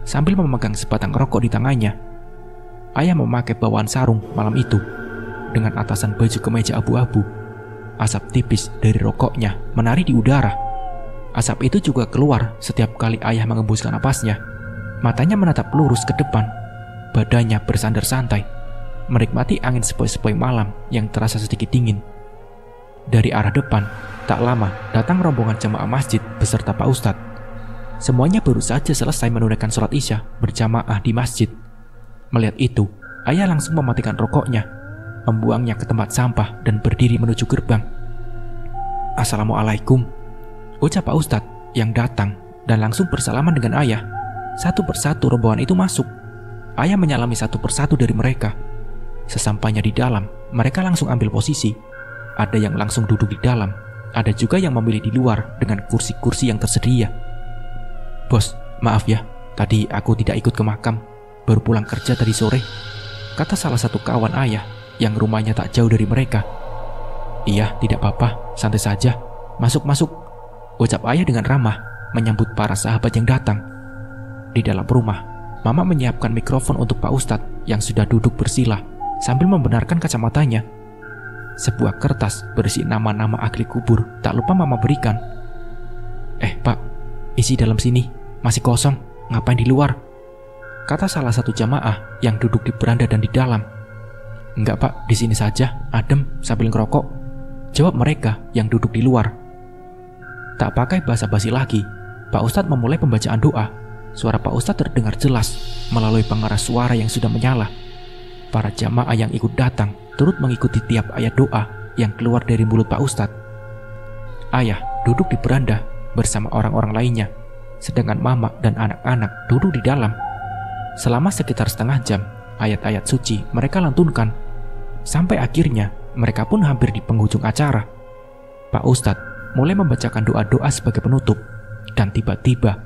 [SPEAKER 1] sambil memegang sebatang rokok di tangannya. Ayah memakai bawaan sarung malam itu dengan atasan baju kemeja abu-abu. Asap tipis dari rokoknya menari di udara. Asap itu juga keluar setiap kali ayah mengembuskan napasnya. Matanya menatap lurus ke depan. Badannya bersandar santai, menikmati angin sepoi-sepoi malam yang terasa sedikit dingin. Dari arah depan, tak lama datang rombongan jemaah masjid beserta Pak Ustadz. Semuanya baru saja selesai menunaikan sholat isya berjamaah di masjid. Melihat itu, ayah langsung mematikan rokoknya, membuangnya ke tempat sampah dan berdiri menuju gerbang. Assalamualaikum, ucap Pak Ustadz yang datang dan langsung bersalaman dengan ayah. Satu persatu rombongan itu masuk. Ayah menyalami satu persatu dari mereka. Sesampainya di dalam, mereka langsung ambil posisi. Ada yang langsung duduk di dalam, ada juga yang memilih di luar dengan kursi-kursi yang tersedia. Bos, maaf ya, tadi aku tidak ikut ke makam. Baru pulang kerja tadi sore, kata salah satu kawan ayah yang rumahnya tak jauh dari mereka. Iya, tidak apa-apa, santai saja. Masuk-masuk, ucap ayah dengan ramah menyambut para sahabat yang datang. Di dalam rumah, Mama menyiapkan mikrofon untuk Pak Ustadz yang sudah duduk bersila sambil membenarkan kacamatanya. Sebuah kertas berisi nama-nama ahli kubur tak lupa Mama berikan. Pak, isi dalam sini, masih kosong, ngapain di luar? Kata salah satu jamaah yang duduk di beranda dan di dalam. Enggak pak, di sini saja, adem sambil ngerokok, jawab mereka yang duduk di luar. Tak pakai basa-basi lagi, Pak Ustadz memulai pembacaan doa. Suara Pak Ustadz terdengar jelas melalui pengeras suara yang sudah menyala. Para jamaah yang ikut datang turut mengikuti tiap ayat doa yang keluar dari mulut Pak Ustadz. Ayah duduk di beranda bersama orang-orang lainnya, sedangkan Mama dan anak-anak duduk di dalam. Selama sekitar setengah jam, ayat-ayat suci mereka lantunkan. Sampai akhirnya mereka pun hampir di penghujung acara. Pak Ustadz mulai membacakan doa-doa sebagai penutup. Dan tiba-tiba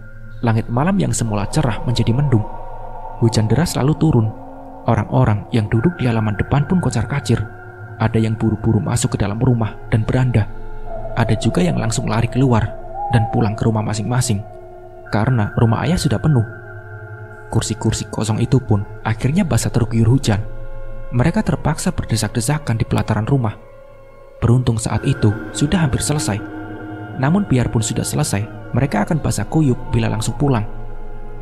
[SPEAKER 1] langit malam yang semula cerah menjadi mendung. Hujan deras lalu turun. Orang-orang yang duduk di halaman depan pun kocar-kacir. Ada yang buru-buru masuk ke dalam rumah dan beranda. Ada juga yang langsung lari keluar dan pulang ke rumah masing-masing, karena rumah ayah sudah penuh. Kursi-kursi kosong itu pun akhirnya basah terguyur hujan. Mereka terpaksa berdesak-desakan di pelataran rumah. Beruntung saat itu sudah hampir selesai. Namun biarpun sudah selesai, mereka akan basah kuyup bila langsung pulang.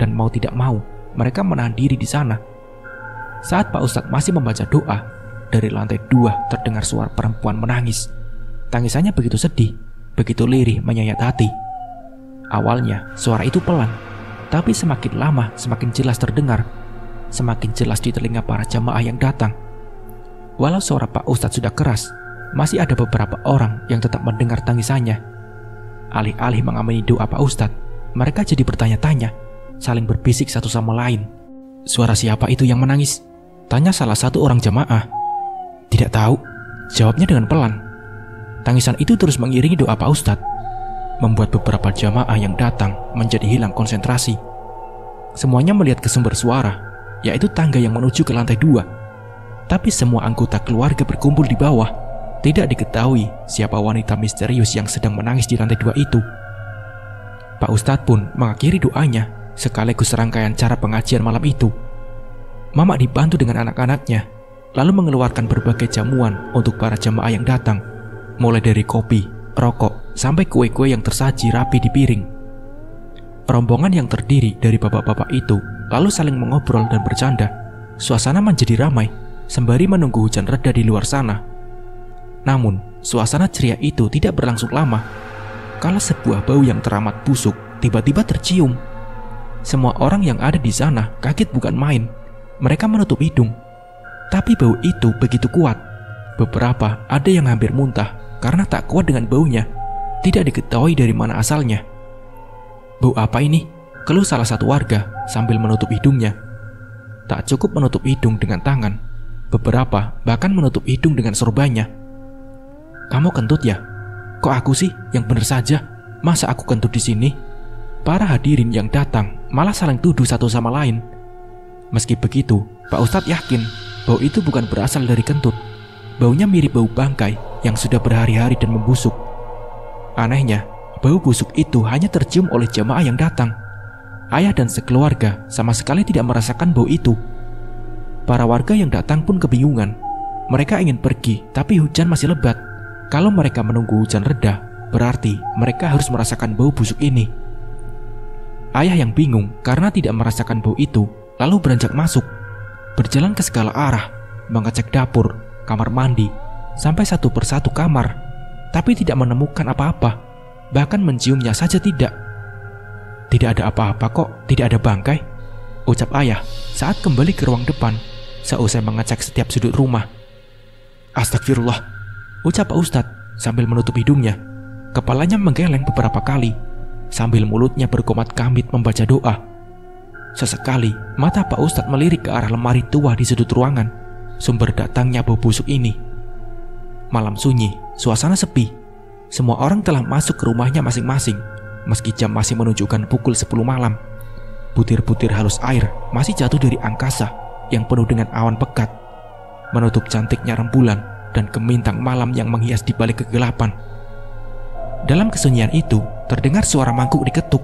[SPEAKER 1] Dan mau tidak mau, mereka menahan diri di sana. Saat Pak Ustadz masih membaca doa, dari lantai 2 terdengar suara perempuan menangis. Tangisannya begitu sedih, begitu lirih menyayat hati. Awalnya suara itu pelan, tapi semakin lama semakin jelas terdengar, semakin jelas di telinga para jamaah yang datang. Walau suara Pak Ustadz sudah keras, masih ada beberapa orang yang tetap mendengar tangisannya. Alih-alih mengamini doa Pak Ustadz, mereka jadi bertanya-tanya, saling berbisik satu sama lain. "Suara siapa itu yang menangis?" tanya salah satu orang jamaah. "Tidak tahu," jawabnya dengan pelan. Tangisan itu terus mengiringi doa Pak Ustadz, membuat beberapa jamaah yang datang menjadi hilang konsentrasi. Semuanya melihat ke sumber suara, yaitu tangga yang menuju ke lantai 2. Tapi semua anggota keluarga berkumpul di bawah. Tidak diketahui siapa wanita misterius yang sedang menangis di lantai 2 itu. Pak Ustadz pun mengakhiri doanya sekaligus rangkaian cara pengajian malam itu. Mama dibantu dengan anak-anaknya, lalu mengeluarkan berbagai jamuan untuk para jamaah yang datang, mulai dari kopi, rokok, sampai kue-kue yang tersaji rapi di piring. Rombongan yang terdiri dari bapak-bapak itu lalu saling mengobrol dan bercanda. Suasana menjadi ramai, sembari menunggu hujan reda di luar sana. Namun, suasana ceria itu tidak berlangsung lama. Kala sebuah bau yang teramat busuk tiba-tiba tercium. Semua orang yang ada di sana kaget bukan main. Mereka menutup hidung. Tapi bau itu begitu kuat. Beberapa ada yang hampir muntah karena tak kuat dengan baunya. Tidak diketahui dari mana asalnya. "Bau apa ini?" keluh salah satu warga sambil menutup hidungnya. Tak cukup menutup hidung dengan tangan, beberapa bahkan menutup hidung dengan sorbannya. "Kamu kentut ya? Kok aku sih yang bener saja? Masa aku kentut di sini?" Para hadirin yang datang malah saling tuduh satu sama lain. Meski begitu, Pak Ustadz yakin bau itu bukan berasal dari kentut. Baunya mirip bau bangkai yang sudah berhari-hari dan membusuk. Anehnya, bau busuk itu hanya tercium oleh jamaah yang datang. Ayah dan sekeluarga sama sekali tidak merasakan bau itu. Para warga yang datang pun kebingungan. Mereka ingin pergi, tapi hujan masih lebat. Kalau mereka menunggu hujan reda, berarti mereka harus merasakan bau busuk ini. Ayah yang bingung karena tidak merasakan bau itu, lalu beranjak masuk, berjalan ke segala arah, mengecek dapur, kamar mandi, sampai satu persatu kamar, tapi tidak menemukan apa-apa, bahkan menciumnya saja tidak. "Tidak ada apa-apa kok, tidak ada bangkai," ucap ayah saat kembali ke ruang depan, seusai mengecek setiap sudut rumah. "Astagfirullah," ucap Pak Ustadz sambil menutup hidungnya. Kepalanya menggeleng beberapa kali, sambil mulutnya berkomat-kamit membaca doa. Sesekali, mata Pak Ustadz melirik ke arah lemari tua di sudut ruangan, sumber datangnya bau busuk ini. Malam sunyi, suasana sepi. Semua orang telah masuk ke rumahnya masing-masing, meski jam masih menunjukkan pukul 10 malam. Butir-butir halus air masih jatuh dari angkasa yang penuh dengan awan pekat, menutup cantiknya rembulan dan gemintang malam yang menghias di balik kegelapan. Dalam kesunyian itu, terdengar suara mangkuk diketuk.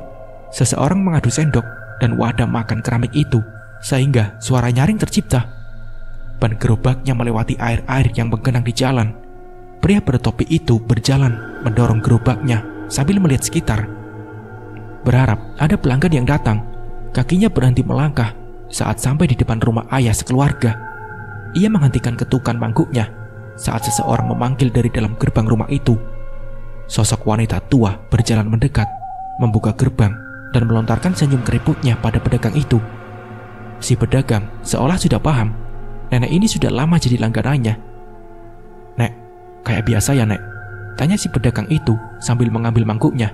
[SPEAKER 1] Seseorang mengadu sendok dan wadah makan keramik itu, sehingga suara nyaring tercipta. Ban gerobaknya melewati air-air yang menggenang di jalan. Pria bertopi itu berjalan mendorong gerobaknya sambil melihat sekitar. Berharap ada pelanggan yang datang, kakinya berhenti melangkah saat sampai di depan rumah ayah sekeluarga. Ia menghentikan ketukan mangkuknya saat seseorang memanggil dari dalam gerbang rumah itu. Sosok wanita tua berjalan mendekat, membuka gerbang, dan melontarkan senyum keriputnya pada pedagang itu. Si pedagang seolah sudah paham, nenek ini sudah lama jadi langganannya. "Nek, kayak biasa ya, Nek?" tanya si pedagang itu sambil mengambil mangkuknya.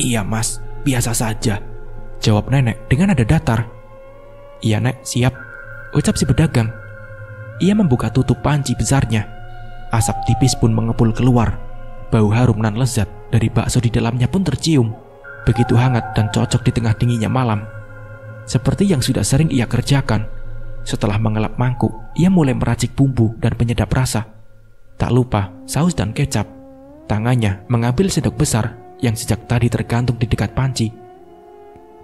[SPEAKER 1] "Iya mas, biasa saja," jawab nenek dengan nada datar. "Iya Nek, siap," ucap si pedagang. Ia membuka tutup panci besarnya. Asap tipis pun mengepul keluar. Bau harum nan lezat dari bakso di dalamnya pun tercium. begitu hangat dan cocok di tengah dinginnya malam. Seperti yang sudah sering ia kerjakan, setelah mengelap mangkuk, ia mulai meracik bumbu dan penyedap rasa. Tak lupa saus dan kecap. Tangannya mengambil sendok besar yang sejak tadi tergantung di dekat panci.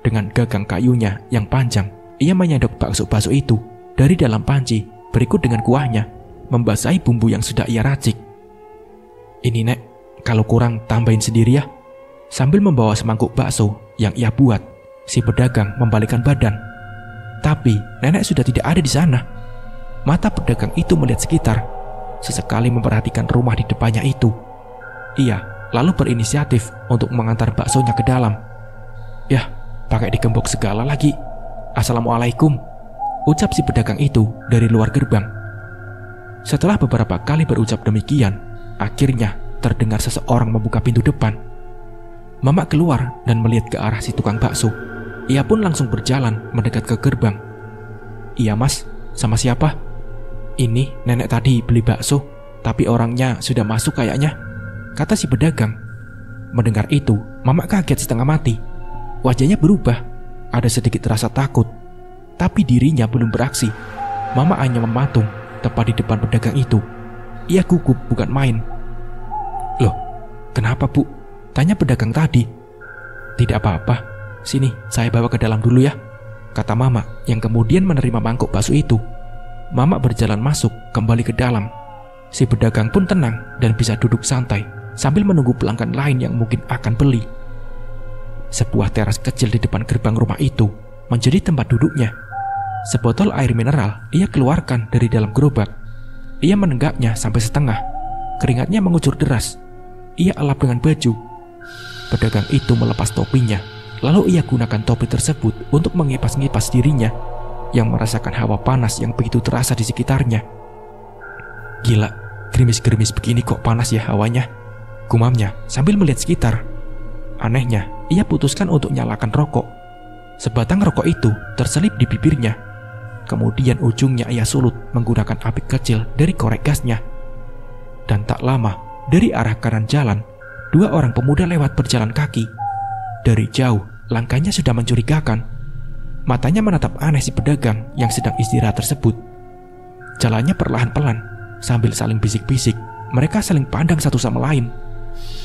[SPEAKER 1] Dengan gagang kayunya yang panjang, ia menyendok bakso-bakso itu dari dalam panci, berikut dengan kuahnya, membasahi bumbu yang sudah ia racik. "Ini Nek, kalau kurang tambahin sendiri ya." Sambil membawa semangkuk bakso yang ia buat, si pedagang membalikkan badan. Tapi nenek sudah tidak ada di sana. Mata pedagang itu melihat sekitar, sesekali memperhatikan rumah di depannya itu. Ia lalu berinisiatif untuk mengantar baksonya ke dalam. "Yah, pakai digembok segala lagi. Assalamualaikum," ucap si pedagang itu dari luar gerbang. Setelah beberapa kali berucap demikian, akhirnya terdengar seseorang membuka pintu depan. Mamak keluar dan melihat ke arah si tukang bakso. Ia pun langsung berjalan mendekat ke gerbang. "Iya Mas, sama siapa?" "Ini nenek tadi beli bakso, tapi orangnya sudah masuk kayaknya," kata si pedagang. Mendengar itu, Mamak kaget setengah mati. Wajahnya berubah, ada sedikit rasa takut. Tapi dirinya belum beraksi. Mamak hanya mematung tepat di depan pedagang itu. Ia gugup bukan main. "Loh, kenapa Bu?" tanya pedagang tadi. "Tidak apa-apa, sini saya bawa ke dalam dulu ya," kata Mamak yang kemudian menerima mangkuk bakso itu. Mamak berjalan masuk kembali ke dalam. Si pedagang pun tenang dan bisa duduk santai sambil menunggu pelanggan lain yang mungkin akan beli. Sebuah teras kecil di depan gerbang rumah itu menjadi tempat duduknya. Sebotol air mineral ia keluarkan dari dalam gerobak. Ia menenggaknya sampai setengah. Keringatnya mengucur deras. Ia elap dengan baju. Pedagang itu melepas topinya, lalu ia gunakan topi tersebut untuk mengipas-ngipas dirinya yang merasakan hawa panas yang begitu terasa di sekitarnya. "Gila, gerimis-gerimis begini kok panas ya hawanya," gumamnya sambil melihat sekitar. Anehnya, ia putuskan untuk nyalakan rokok. Sebatang rokok itu terselip di bibirnya. Kemudian ujungnya ia sulut menggunakan api kecil dari korek gasnya. Dan tak lama, dari arah kanan jalan, dua orang pemuda lewat berjalan kaki. Dari jauh, langkahnya sudah mencurigakan. Matanya menatap aneh si pedagang yang sedang istirahat tersebut. Jalannya perlahan-pelan, sambil saling bisik-bisik. Mereka saling pandang satu sama lain.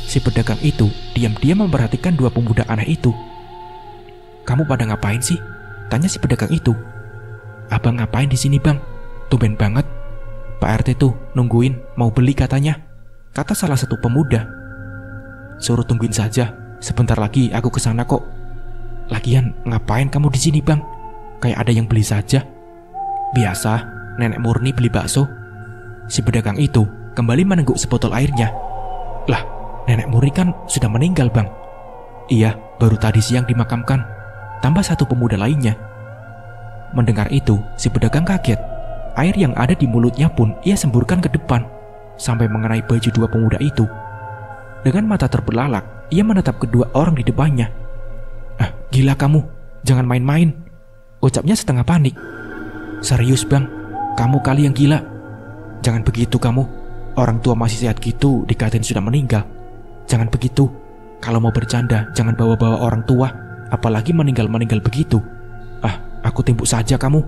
[SPEAKER 1] Si pedagang itu diam-diam memperhatikan dua pemuda aneh itu. "Kamu pada ngapain sih?" tanya si pedagang itu. "Abang ngapain di sini Bang? Tumben banget. Pak RT tuh nungguin mau beli katanya," kata salah satu pemuda. "Suruh tungguin saja, sebentar lagi aku kesana kok. Lagian ngapain kamu di sini Bang? Kayak ada yang beli saja." "Biasa, nenek Murni beli bakso." Si pedagang itu kembali menengguk sebotol airnya. "Lah, nenek Murni kan sudah meninggal Bang." "Iya, baru tadi siang dimakamkan," tambah satu pemuda lainnya. Mendengar itu, si pedagang kaget. Air yang ada di mulutnya pun ia semburkan ke depan, sampai mengenai baju dua pemuda itu. Dengan mata terbelalak, ia menatap kedua orang di depannya. "Ah, gila kamu, jangan main-main," ucapnya setengah panik. "Serius Bang, kamu kali yang gila. Jangan begitu kamu, orang tua masih sehat gitu dikatain sudah meninggal. Jangan begitu, kalau mau bercanda jangan bawa-bawa orang tua, apalagi meninggal-meninggal begitu. Ah, aku timpuk saja kamu."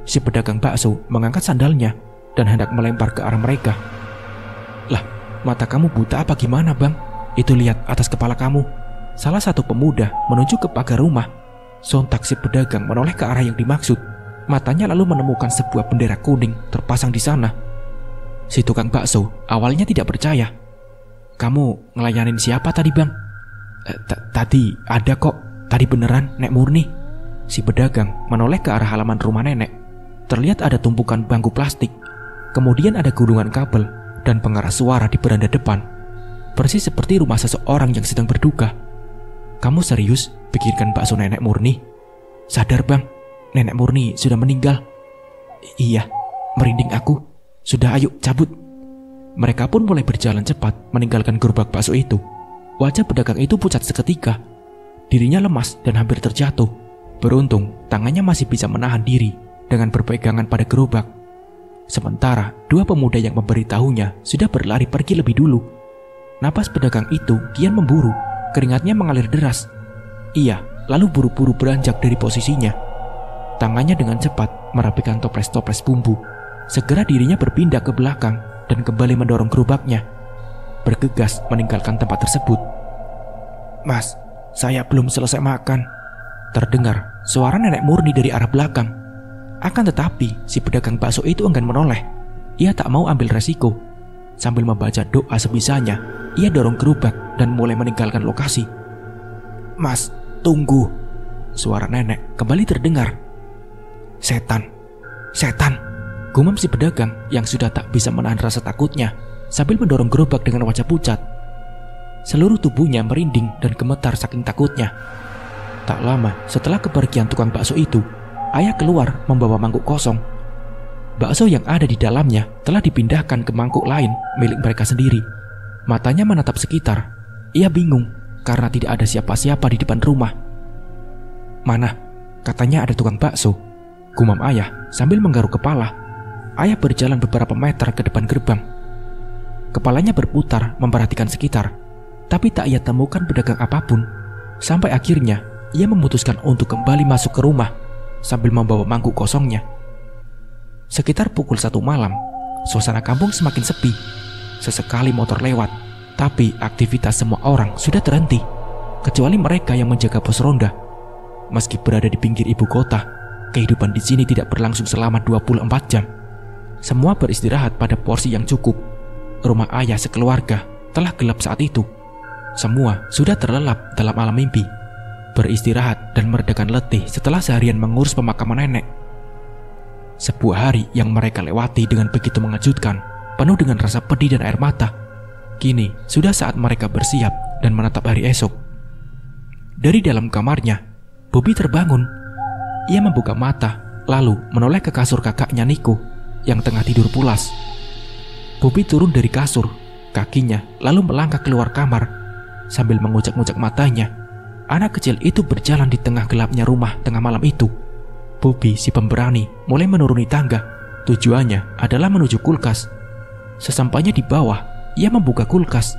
[SPEAKER 1] Si pedagang bakso mengangkat sandalnya dan hendak melempar ke arah mereka. "Lah, mata kamu buta apa gimana Bang? Itu lihat atas kepala kamu." Salah satu pemuda menunjuk ke pagar rumah. Sontak si pedagang menoleh ke arah yang dimaksud. Matanya lalu menemukan sebuah bendera kuning terpasang di sana. Si tukang bakso awalnya tidak percaya. "Kamu ngelayanin siapa tadi Bang?" Tadi ada kok, tadi beneran Nek Murni." Si pedagang menoleh ke arah halaman rumah nenek. Terlihat ada tumpukan bangku plastik. Kemudian ada gulungan kabel dan pengeras suara di beranda depan. Persis seperti rumah seseorang yang sedang berduka. "Kamu serius pikirkan bakso nenek Murni?" "Sadar Bang, nenek Murni sudah meninggal." "Iya, merinding aku. Sudah ayo cabut." Mereka pun mulai berjalan cepat meninggalkan gerobak bakso itu. Wajah pedagang itu pucat seketika. Dirinya lemas dan hampir terjatuh. Beruntung tangannya masih bisa menahan diri dengan berpegangan pada gerobak. Sementara dua pemuda yang memberitahunya sudah berlari pergi lebih dulu. Napas pedagang itu kian memburu keringatnya mengalir deras. Ia lalu buru-buru beranjak dari posisinya. Tangannya dengan cepat merapikan toples-toples bumbu. Segera dirinya berpindah ke belakang dan kembali mendorong gerobaknya. Bergegas meninggalkan tempat tersebut. "Mas, saya belum selesai makan." Terdengar suara nenek murni dari arah belakang. Akan tetapi si pedagang bakso itu enggan menoleh. Ia tak mau ambil resiko. Sambil membaca doa sebisanya, ia dorong gerobak dan mulai meninggalkan lokasi. "Mas, tunggu!" Suara nenek kembali terdengar. "Setan, setan!" gumam si pedagang yang sudah tak bisa menahan rasa takutnya sambil mendorong gerobak dengan wajah pucat. Seluruh tubuhnya merinding dan gemetar saking takutnya. Tak lama setelah kepergian tukang bakso itu, ayah keluar membawa mangkuk kosong. Bakso yang ada di dalamnya telah dipindahkan ke mangkuk lain milik mereka sendiri. Matanya menatap sekitar. Ia bingung karena tidak ada siapa-siapa di depan rumah. "Mana? Katanya ada tukang bakso," gumam ayah sambil menggaruk kepala. Ayah berjalan beberapa meter ke depan gerbang. Kepalanya berputar memperhatikan sekitar, tapi tak ia temukan pedagang apapun. Sampai akhirnya ia memutuskan untuk kembali masuk ke rumah sambil membawa mangkuk kosongnya. Sekitar pukul 1 malam, suasana kampung semakin sepi. Sesekali motor lewat, tapi aktivitas semua orang sudah terhenti, kecuali mereka yang menjaga pos ronda. Meski berada di pinggir ibu kota, kehidupan di sini tidak berlangsung selama 24 jam. Semua beristirahat pada porsi yang cukup. Rumah ayah sekeluarga telah gelap saat itu. Semua sudah terlelap dalam alam mimpi, beristirahat dan meredakan letih setelah seharian mengurus pemakaman nenek. Sebuah hari yang mereka lewati dengan begitu mengejutkan, penuh dengan rasa pedih dan air mata. Kini sudah saat mereka bersiap dan menatap hari esok. Dari dalam kamarnya, Bobby terbangun. Ia membuka mata, lalu menoleh ke kasur kakaknya Niko yang tengah tidur pulas. Bobby turun dari kasur, kakinya lalu melangkah keluar kamar. Sambil mengucak-ngucak matanya, anak kecil itu berjalan di tengah gelapnya rumah tengah malam itu. Bobby si pemberani mulai menuruni tangga. Tujuannya adalah menuju kulkas. Sesampainya di bawah, ia membuka kulkas.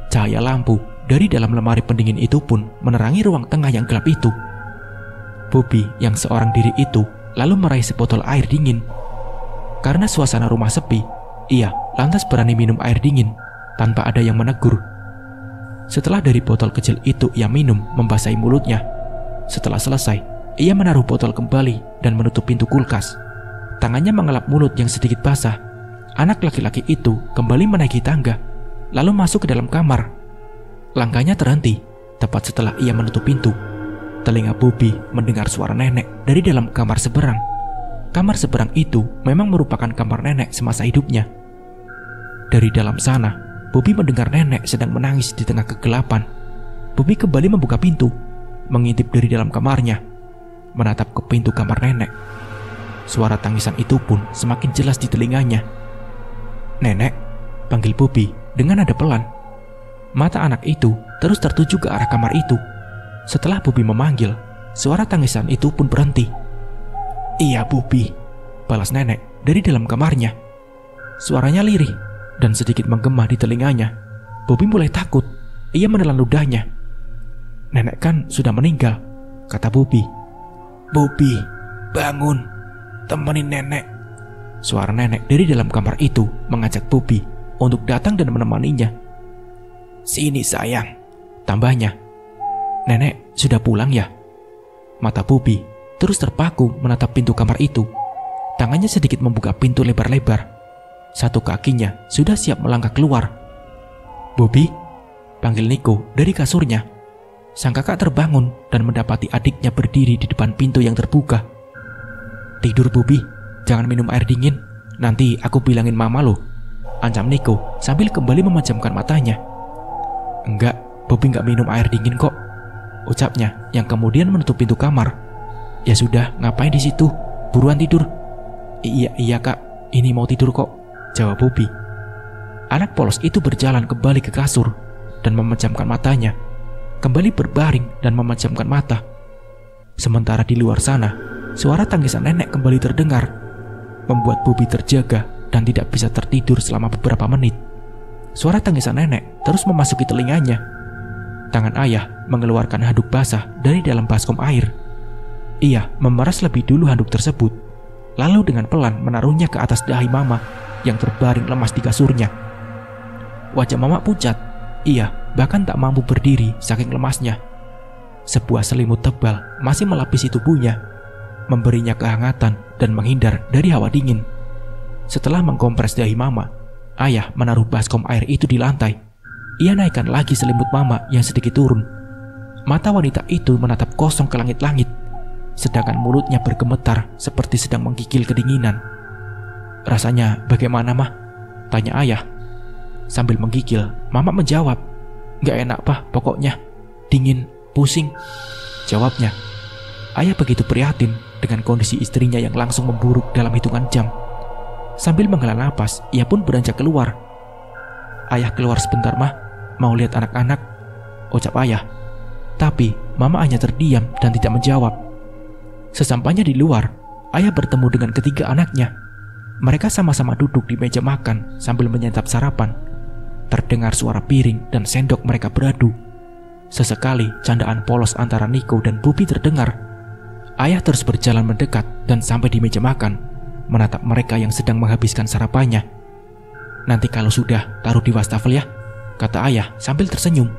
[SPEAKER 1] Cahaya lampu dari dalam lemari pendingin itu pun menerangi ruang tengah yang gelap itu. Bobby yang seorang diri itu lalu meraih sebotol air dingin. Karena suasana rumah sepi, ia lantas berani minum air dingin tanpa ada yang menegur. Setelah dari botol kecil itu ia minum membasahi mulutnya. Setelah selesai, ia menaruh botol kembali dan menutup pintu kulkas. Tangannya mengelap mulut yang sedikit basah. Anak laki-laki itu kembali menaiki tangga, lalu masuk ke dalam kamar. Langkahnya terhenti tepat setelah ia menutup pintu. Telinga Bobby mendengar suara nenek dari dalam kamar seberang. Kamar seberang itu memang merupakan kamar nenek semasa hidupnya. Dari dalam sana, Bobby mendengar nenek sedang menangis di tengah kegelapan. Bobby kembali membuka pintu, mengintip dari dalam kamarnya, menatap ke pintu kamar nenek. Suara tangisan itu pun semakin jelas di telinganya. "Nenek," panggil Bobby dengan nada pelan. Mata anak itu terus tertuju ke arah kamar itu. Setelah Bobby memanggil, suara tangisan itu pun berhenti. "Iya, Bobby," balas nenek dari dalam kamarnya. Suaranya lirih dan sedikit menggema di telinganya. Bobby mulai takut. Ia menelan ludahnya. "Nenek kan sudah meninggal," kata Bobby. "Bobby, bangun, temenin nenek." Suara nenek dari dalam kamar itu mengajak Bobby untuk datang dan menemaninya. "Sini sayang," tambahnya. "Nenek sudah pulang ya?" Mata Bobby terus terpaku menatap pintu kamar itu. Tangannya sedikit membuka pintu lebar-lebar. Satu kakinya sudah siap melangkah keluar. "Bobby," panggil Niko dari kasurnya. Sang kakak terbangun dan mendapati adiknya berdiri di depan pintu yang terbuka. "Tidur, Bobby, jangan minum air dingin. Nanti aku bilangin mama lo," ancam Niko sambil kembali memejamkan matanya. "Enggak, Bobby nggak minum air dingin kok," ucapnya yang kemudian menutup pintu kamar. "Ya sudah, ngapain di situ? Buruan tidur." Iya kak, ini mau tidur kok," jawab Bobby. Anak polos itu berjalan kembali ke kasur dan memejamkan matanya. Kembali berbaring dan memejamkan mata. Sementara di luar sana, suara tangisan nenek kembali terdengar, membuat Bobby terjaga dan tidak bisa tertidur selama beberapa menit. Suara tangisan nenek terus memasuki telinganya. tangan ayah mengeluarkan handuk basah dari dalam baskom air. Ia memeras lebih dulu handuk tersebut, lalu dengan pelan menaruhnya ke atas dahi mama yang terbaring lemas di kasurnya. Wajah mama pucat, ia bahkan tak mampu berdiri saking lemasnya. Sebuah selimut tebal masih melapisi tubuhnya, memberinya kehangatan dan menghindar dari hawa dingin. Setelah mengkompres dahi mama, ayah menaruh baskom air itu di lantai. Ia naikkan lagi selimut mama yang sedikit turun. Mata wanita itu menatap kosong ke langit-langit, sedangkan mulutnya bergemetar seperti sedang menggigil kedinginan. "Rasanya bagaimana, Mah?" tanya ayah. Sambil menggigil, mama menjawab, "Gak enak, Pak, pokoknya. Dingin, pusing," jawabnya. Ayah begitu prihatin dengan kondisi istrinya yang langsung memburuk dalam hitungan jam. Sambil menghela napas, ia pun beranjak keluar. "Ayah keluar sebentar, Mah. Mau lihat anak-anak," ucap ayah. Tapi mama hanya terdiam dan tidak menjawab. Sesampainya di luar, ayah bertemu dengan ketiga anaknya. Mereka sama-sama duduk di meja makan sambil menyantap sarapan. Terdengar suara piring dan sendok mereka beradu. Sesekali candaan polos antara Niko dan Bobi terdengar. Ayah terus berjalan mendekat dan sampai di meja makan, menatap mereka yang sedang menghabiskan sarapannya. "Nanti kalau sudah, taruh di wastafel ya," kata ayah sambil tersenyum.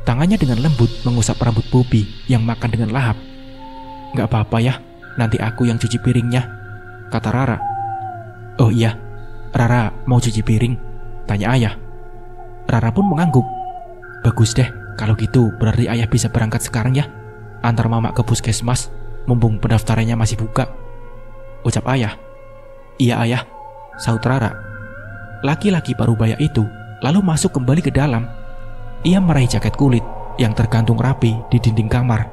[SPEAKER 1] Tangannya dengan lembut mengusap rambut Bobi yang makan dengan lahap. "Gak apa-apa ya, nanti aku yang cuci piringnya," kata Rara. "Oh iya, Rara mau cuci piring?" tanya ayah. Rara pun mengangguk. "Bagus deh, kalau gitu berarti ayah bisa berangkat sekarang ya. Antar mama ke puskesmas, mumpung pendaftarannya masih buka," ucap ayah. "Iya ayah," sahut Rara. Laki-laki parubaya itu lalu masuk kembali ke dalam. Ia meraih jaket kulit yang tergantung rapi di dinding kamar.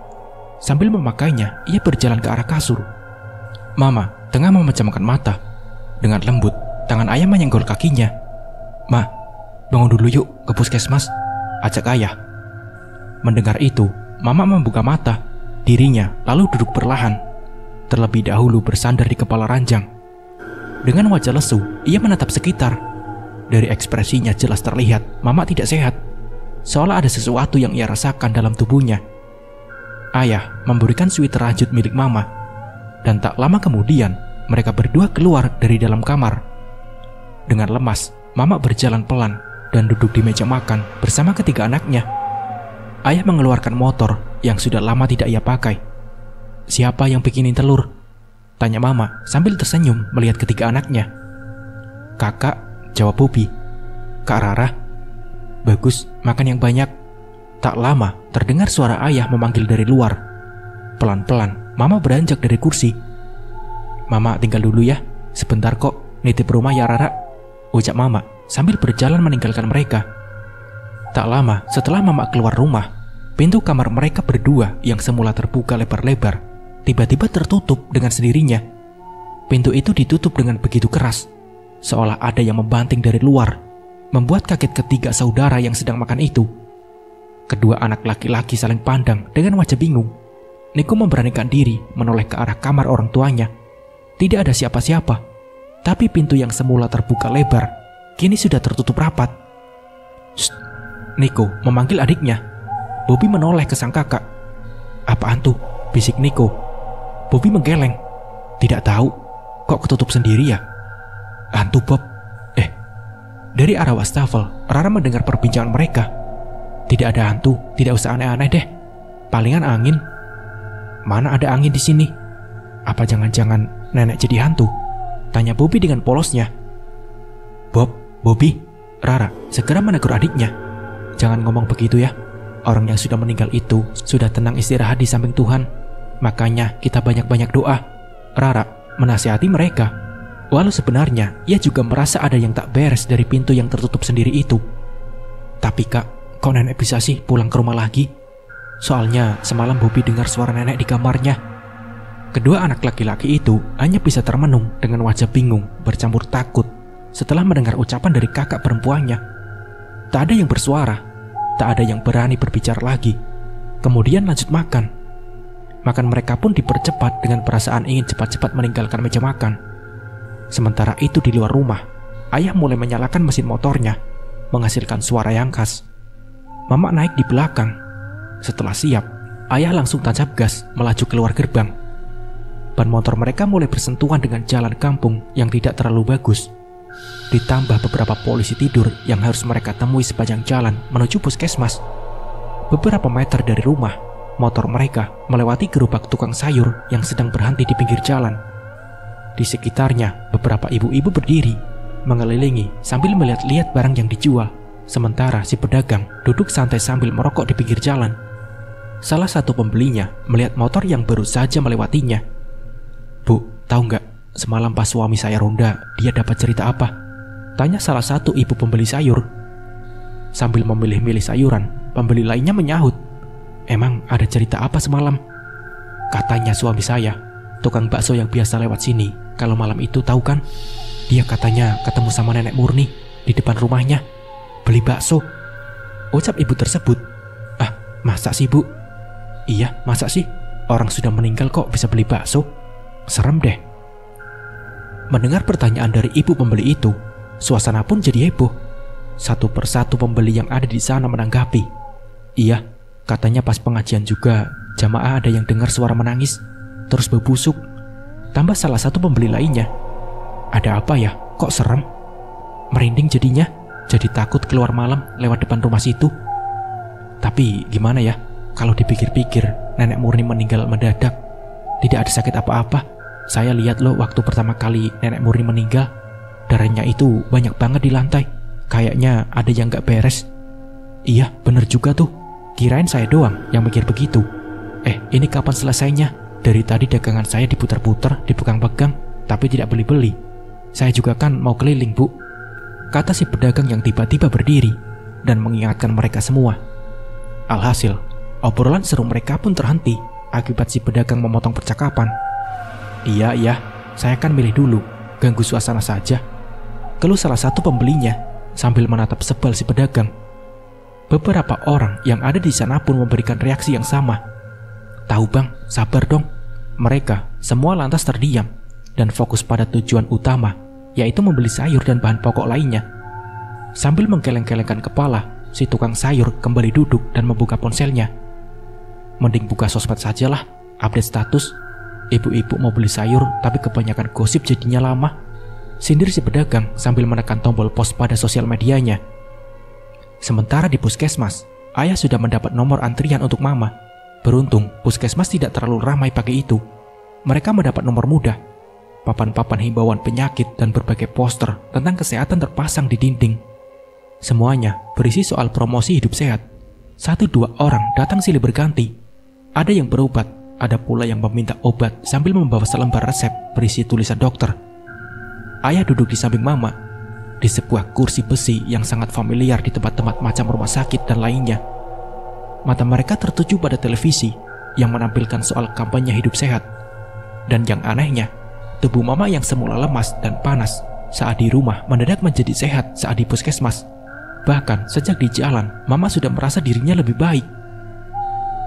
[SPEAKER 1] Sambil memakainya, ia berjalan ke arah kasur. Mama tengah memejamkan mata. Dengan lembut, tangan ayah menyenggol kakinya. "Ma, bangun dulu yuk ke puskesmas," ajak ayah. Mendengar itu, mama membuka mata. Dirinya lalu duduk perlahan, terlebih dahulu bersandar di kepala ranjang. Dengan wajah lesu, ia menatap sekitar. Dari ekspresinya jelas terlihat mama tidak sehat, seolah ada sesuatu yang ia rasakan dalam tubuhnya. Ayah memberikan sweater rajut milik mama, dan tak lama kemudian mereka berdua keluar dari dalam kamar. Dengan lemas, mama berjalan pelan dan duduk di meja makan bersama ketiga anaknya. Ayah mengeluarkan motor yang sudah lama tidak ia pakai. "Siapa yang bikinin telur?" tanya mama sambil tersenyum melihat ketiga anaknya. "Kakak," jawab Bobi. "Kak Rara?" "Bagus, makan yang banyak." Tak lama terdengar suara ayah memanggil dari luar. Pelan-pelan mama beranjak dari kursi. "Mama tinggal dulu ya, sebentar kok, nitip rumah ya Rara," ucap mama sambil berjalan meninggalkan mereka. Tak lama setelah mama keluar rumah, pintu kamar mereka berdua yang semula terbuka lebar-lebar tiba-tiba tertutup dengan sendirinya. Pintu itu ditutup dengan begitu keras, seolah ada yang membanting dari luar, membuat kaget ketiga saudara yang sedang makan itu. Kedua anak laki-laki saling pandang dengan wajah bingung. Niko memberanikan diri menoleh ke arah kamar orang tuanya. Tidak ada siapa-siapa, tapi pintu yang semula terbuka lebar kini sudah tertutup rapat. "Shh!" Niko memanggil adiknya. Bobi menoleh ke sang kakak. "Apaan tuh?" bisik Niko. Bobi menggeleng. "Tidak tahu, kok ketutup sendiri ya?" "Hantu, Bob." Dari arah wastafel, Rara mendengar perbincangan mereka. "Tidak ada hantu, tidak usah aneh-aneh deh. Palingan angin." "Mana ada angin di sini? Apa jangan-jangan nenek jadi hantu?" tanya Bobi dengan polosnya. Bobi," Rara segera menegur adiknya. "Jangan ngomong begitu ya. Orang yang sudah meninggal itu sudah tenang istirahat di samping Tuhan. Makanya kita banyak-banyak doa." Rara menasihati mereka. Walau sebenarnya ia juga merasa ada yang tak beres dari pintu yang tertutup sendiri itu. "Tapi kak, kok nenek bisa sih pulang ke rumah lagi? Soalnya semalam Bobi dengar suara nenek di kamarnya." Kedua anak laki-laki itu hanya bisa termenung dengan wajah bingung bercampur takut setelah mendengar ucapan dari kakak perempuannya. Tak ada yang bersuara, tak ada yang berani berbicara lagi. Kemudian lanjut makan. Makan mereka pun dipercepat dengan perasaan ingin cepat-cepat meninggalkan meja makan. Sementara itu di luar rumah, ayah mulai menyalakan mesin motornya, menghasilkan suara yang khas. Mama naik di belakang. Setelah siap, ayah langsung tancap gas melaju keluar gerbang. Ban motor mereka mulai bersentuhan dengan jalan kampung yang tidak terlalu bagus. Ditambah beberapa polisi tidur yang harus mereka temui sepanjang jalan menuju puskesmas. Beberapa meter dari rumah, motor mereka melewati gerobak tukang sayur yang sedang berhenti di pinggir jalan. Di sekitarnya, beberapa ibu-ibu berdiri, mengelilingi sambil melihat-lihat barang yang dijual. Sementara si pedagang duduk santai sambil merokok di pinggir jalan. Salah satu pembelinya melihat motor yang baru saja melewatinya. "Bu, tahu nggak, semalam pas suami saya ronda, dia dapat cerita apa?" tanya salah satu ibu pembeli sayur. Sambil memilih-milih sayuran, pembeli lainnya menyahut, "Emang ada cerita apa semalam?" "Katanya suami saya, tukang bakso yang biasa lewat sini, kalau malam itu tahu kan? Dia katanya ketemu sama nenek Murni di depan rumahnya, beli bakso," ucap ibu tersebut. "Ah, masa sih Bu?" "Iya, masa sih? Orang sudah meninggal kok bisa beli bakso? Serem deh." Mendengar pertanyaan dari ibu pembeli itu, suasana pun jadi heboh. Satu persatu pembeli yang ada di sana menanggapi, "Iya, katanya pas pengajian juga jamaah ada yang dengar suara menangis, terus berbusuk." Tambah salah satu pembeli lainnya, "Ada apa ya? Kok serem? Merinding jadinya, jadi takut keluar malam lewat depan rumah situ. Tapi gimana ya, kalau dipikir-pikir nenek Murni meninggal mendadak, tidak ada sakit apa-apa. Saya lihat loh waktu pertama kali nenek Murni meninggal, darahnya itu banyak banget di lantai. Kayaknya ada yang gak beres." "Iya, bener juga tuh. Kirain saya doang yang mikir begitu. Ini kapan selesainya? Dari tadi dagangan saya diputar-putar, dipegang-pegang, tapi tidak beli-beli. Saya juga kan mau keliling, Bu," kata si pedagang yang tiba-tiba berdiri dan mengingatkan mereka semua. Alhasil, obrolan seru mereka pun terhenti akibat si pedagang memotong percakapan. Iya, saya kan milih dulu, ganggu suasana saja," keluh salah satu pembelinya sambil menatap sebal si pedagang. Beberapa orang yang ada di sana pun memberikan reaksi yang sama. "Tahu bang, sabar dong." Mereka semua lantas terdiam dan fokus pada tujuan utama, yaitu membeli sayur dan bahan pokok lainnya. Sambil menggeleng-gelengkan kepala, si tukang sayur kembali duduk dan membuka ponselnya. "Mending buka sosmed sajalah, update status. Ibu-ibu mau beli sayur tapi kebanyakan gosip jadinya lama," sindir si pedagang sambil menekan tombol post pada sosial medianya. Sementara di puskesmas, ayah sudah mendapat nomor antrian untuk mama. Beruntung, puskesmas tidak terlalu ramai pagi itu. Mereka mendapat nomor mudah. Papan-papan himbauan penyakit dan berbagai poster tentang kesehatan terpasang di dinding. Semuanya berisi soal promosi hidup sehat. 1-2 orang datang silih berganti. Ada yang berobat, ada pula yang meminta obat sambil membawa selembar resep berisi tulisan dokter. Ayah duduk di samping mama, di sebuah kursi besi yang sangat familiar di tempat-tempat macam rumah sakit dan lainnya. Mata mereka tertuju pada televisi yang menampilkan soal kampanye hidup sehat. Dan yang anehnya, tubuh mama yang semula lemas dan panas saat di rumah mendadak menjadi sehat saat di puskesmas. Bahkan sejak di jalan, mama sudah merasa dirinya lebih baik.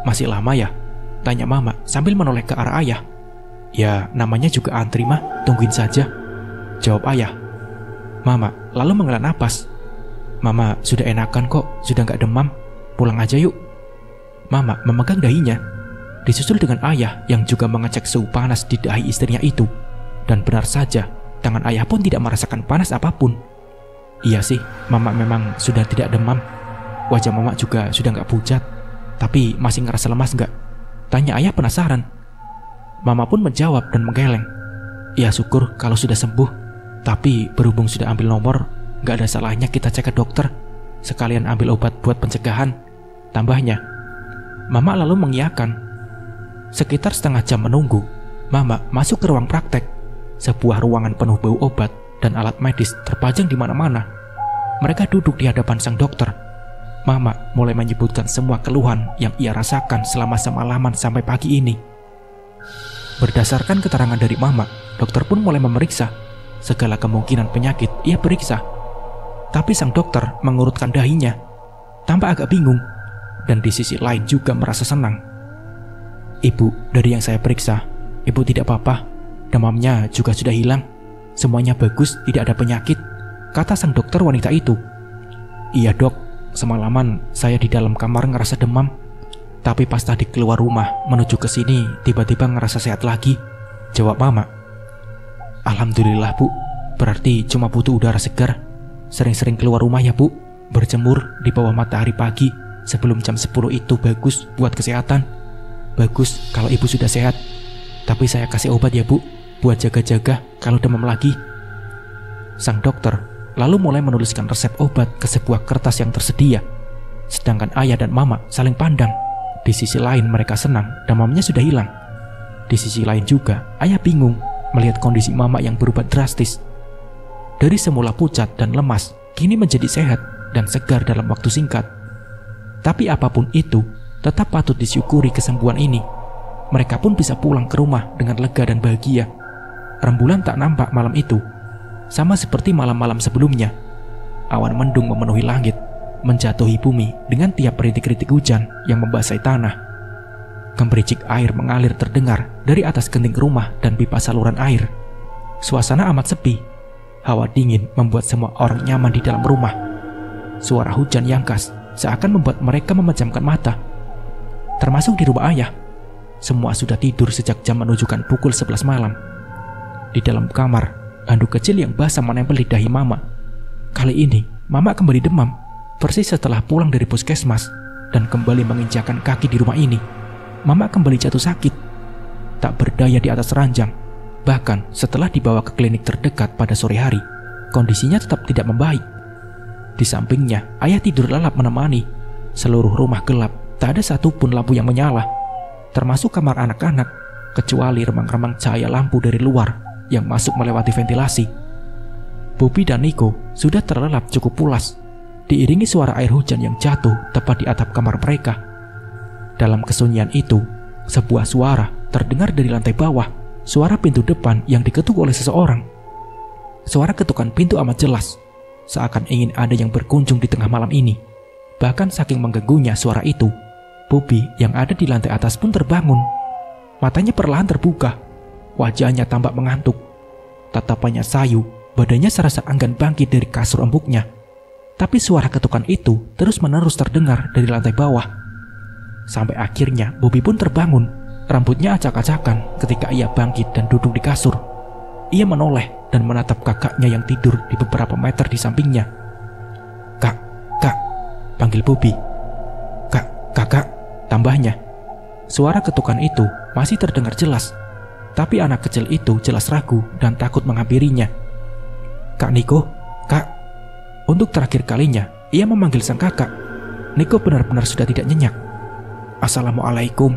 [SPEAKER 1] "Masih lama ya?" tanya mama sambil menoleh ke arah ayah. "Ya, namanya juga antri mah, tungguin saja," jawab ayah. Mama lalu menghela napas. "Mama sudah enakan kok, sudah gak demam, pulang aja yuk." Mama memegang dahinya, disusul dengan ayah yang juga mengecek suhu panas di dahi istrinya itu. Dan benar saja, tangan ayah pun tidak merasakan panas apapun. "Iya sih, mama memang sudah tidak demam. Wajah mama juga sudah gak pucat. Tapi masih ngerasa lemas gak?" tanya ayah penasaran. Mama pun menjawab dan menggeleng. "Ya syukur kalau sudah sembuh. Tapi berhubung sudah ambil nomor, gak ada salahnya kita cek ke dokter. Sekalian ambil obat buat pencegahan," tambahnya. Mama lalu mengiyakan. Sekitar setengah jam menunggu, Mama masuk ke ruang praktek. Sebuah ruangan penuh bau obat dan alat medis terpajang di mana-mana. Mereka duduk di hadapan sang dokter. Mama mulai menyebutkan semua keluhan yang ia rasakan selama semalaman sampai pagi ini. Berdasarkan keterangan dari Mama, dokter pun mulai memeriksa. Segala kemungkinan penyakit ia periksa. Tapi sang dokter mengurutkan dahinya, tampak agak bingung, dan di sisi lain juga merasa senang. "Ibu, dari yang saya periksa, ibu tidak apa-apa. Demamnya juga sudah hilang. Semuanya bagus, tidak ada penyakit," kata sang dokter wanita itu. "Iya dok, semalaman saya di dalam kamar ngerasa demam. Tapi pas tadi keluar rumah menuju ke sini tiba-tiba ngerasa sehat lagi, jawab Mama. Alhamdulillah Bu, berarti cuma butuh udara segar. Sering-sering keluar rumah ya Bu, berjemur di bawah matahari pagi sebelum jam 10 itu bagus buat kesehatan. Bagus kalau Ibu sudah sehat. Tapi saya kasih obat ya Bu, buat jaga-jaga kalau demam lagi. Sang dokter lalu mulai menuliskan resep obat ke sebuah kertas yang tersedia. Sedangkan Ayah dan Mama saling pandang. Di sisi lain mereka senang demamnya sudah hilang. Di sisi lain juga Ayah bingung melihat kondisi Mama yang berubah drastis. Dari semula pucat dan lemas, kini menjadi sehat dan segar dalam waktu singkat. Tapi apapun itu, tetap patut disyukuri kesembuhan ini. Mereka pun bisa pulang ke rumah dengan lega dan bahagia. Rembulan tak nampak malam itu, sama seperti malam-malam sebelumnya. Awan mendung memenuhi langit, menjatuhi bumi dengan tiap rintik-rintik hujan yang membasahi tanah. Gemericik air mengalir terdengar dari atas genting rumah dan pipa saluran air. Suasana amat sepi. Hawa dingin membuat semua orang nyaman di dalam rumah. Suara hujan yang khas seakan membuat mereka memejamkan mata. Termasuk di rumah Ayah. Semua sudah tidur sejak jam menunjukkan pukul 11 malam. Di dalam kamar, handuk kecil yang basah menempel di dahi Mama. Kali ini, Mama kembali demam, persis setelah pulang dari puskesmas dan kembali menginjakan kaki di rumah ini. Mama kembali jatuh sakit, tak berdaya di atas ranjang. Bahkan setelah dibawa ke klinik terdekat pada sore hari, kondisinya tetap tidak membaik. Di sampingnya, Ayah tidur lelap menemani. Seluruh rumah gelap, tak ada satupun lampu yang menyala, termasuk kamar anak-anak, kecuali remang-remang cahaya lampu dari luar yang masuk melewati ventilasi. Bobby dan Niko sudah terlelap cukup pulas, diiringi suara air hujan yang jatuh tepat di atap kamar mereka. Dalam kesunyian itu, sebuah suara terdengar dari lantai bawah, suara pintu depan yang diketuk oleh seseorang. Suara ketukan pintu amat jelas, seakan ingin ada yang berkunjung di tengah malam ini. Bahkan saking mengganggunya suara itu, Bobby yang ada di lantai atas pun terbangun. Matanya perlahan terbuka, wajahnya tampak mengantuk. Tatapannya sayu, badannya serasa enggan bangkit dari kasur empuknya. Tapi suara ketukan itu terus-menerus terdengar dari lantai bawah. Sampai akhirnya Bobby pun terbangun. Rambutnya acak-acakan ketika ia bangkit dan duduk di kasur. Ia menoleh dan menatap kakaknya yang tidur di beberapa meter di sampingnya. Kak, panggil Bobby. Kakak, tambahnya. Suara ketukan itu masih terdengar jelas, tapi anak kecil itu jelas ragu dan takut menghampirinya. Kak Niko, Kak. Untuk terakhir kalinya, ia memanggil sang kakak. Niko benar-benar sudah tidak nyenyak. Assalamualaikum,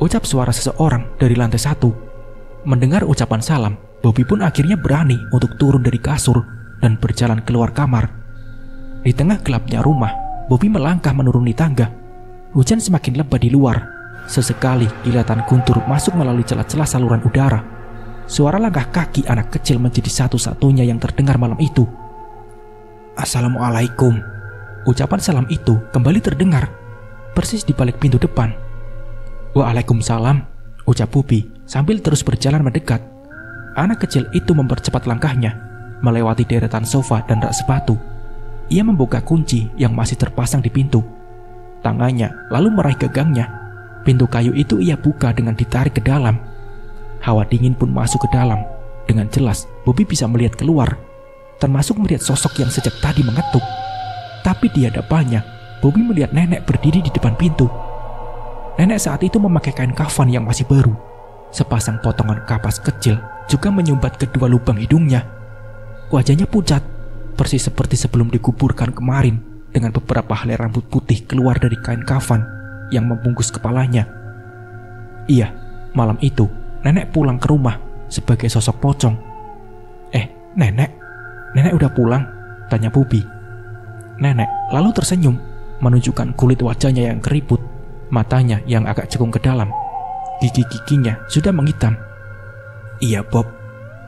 [SPEAKER 1] ucap suara seseorang dari lantai 1. Mendengar ucapan salam, Bobby pun akhirnya berani untuk turun dari kasur dan berjalan keluar kamar. Di tengah gelapnya rumah, Bobby melangkah menuruni tangga. Hujan semakin lebat di luar. Sesekali kilatan guntur masuk melalui celah-celah saluran udara. Suara langkah kaki anak kecil menjadi satu-satunya yang terdengar malam itu. Assalamualaikum. Ucapan salam itu kembali terdengar, persis di balik pintu depan. Waalaikumsalam, ucap Bobby sambil terus berjalan mendekat. Anak kecil itu mempercepat langkahnya, melewati deretan sofa dan rak sepatu. Ia membuka kunci yang masih terpasang di pintu. Tangannya lalu meraih gagangnya. Pintu kayu itu ia buka dengan ditarik ke dalam. Hawa dingin pun masuk ke dalam. Dengan jelas Bobby bisa melihat keluar, termasuk melihat sosok yang sejak tadi mengetuk. Tapi di hadapannya, Bobby melihat nenek berdiri di depan pintu. Nenek saat itu memakai kain kafan yang masih baru. Sepasang potongan kapas kecil juga menyumbat kedua lubang hidungnya. Wajahnya pucat, persis seperti sebelum dikuburkan kemarin, dengan beberapa helai rambut putih keluar dari kain kafan yang membungkus kepalanya. Iya, malam itu nenek pulang ke rumah sebagai sosok pocong. Nenek udah pulang? Tanya Bobby. Nenek lalu tersenyum, menunjukkan kulit wajahnya yang keriput, matanya yang agak cekung ke dalam. Gigi-giginya sudah menghitam. Iya Bob,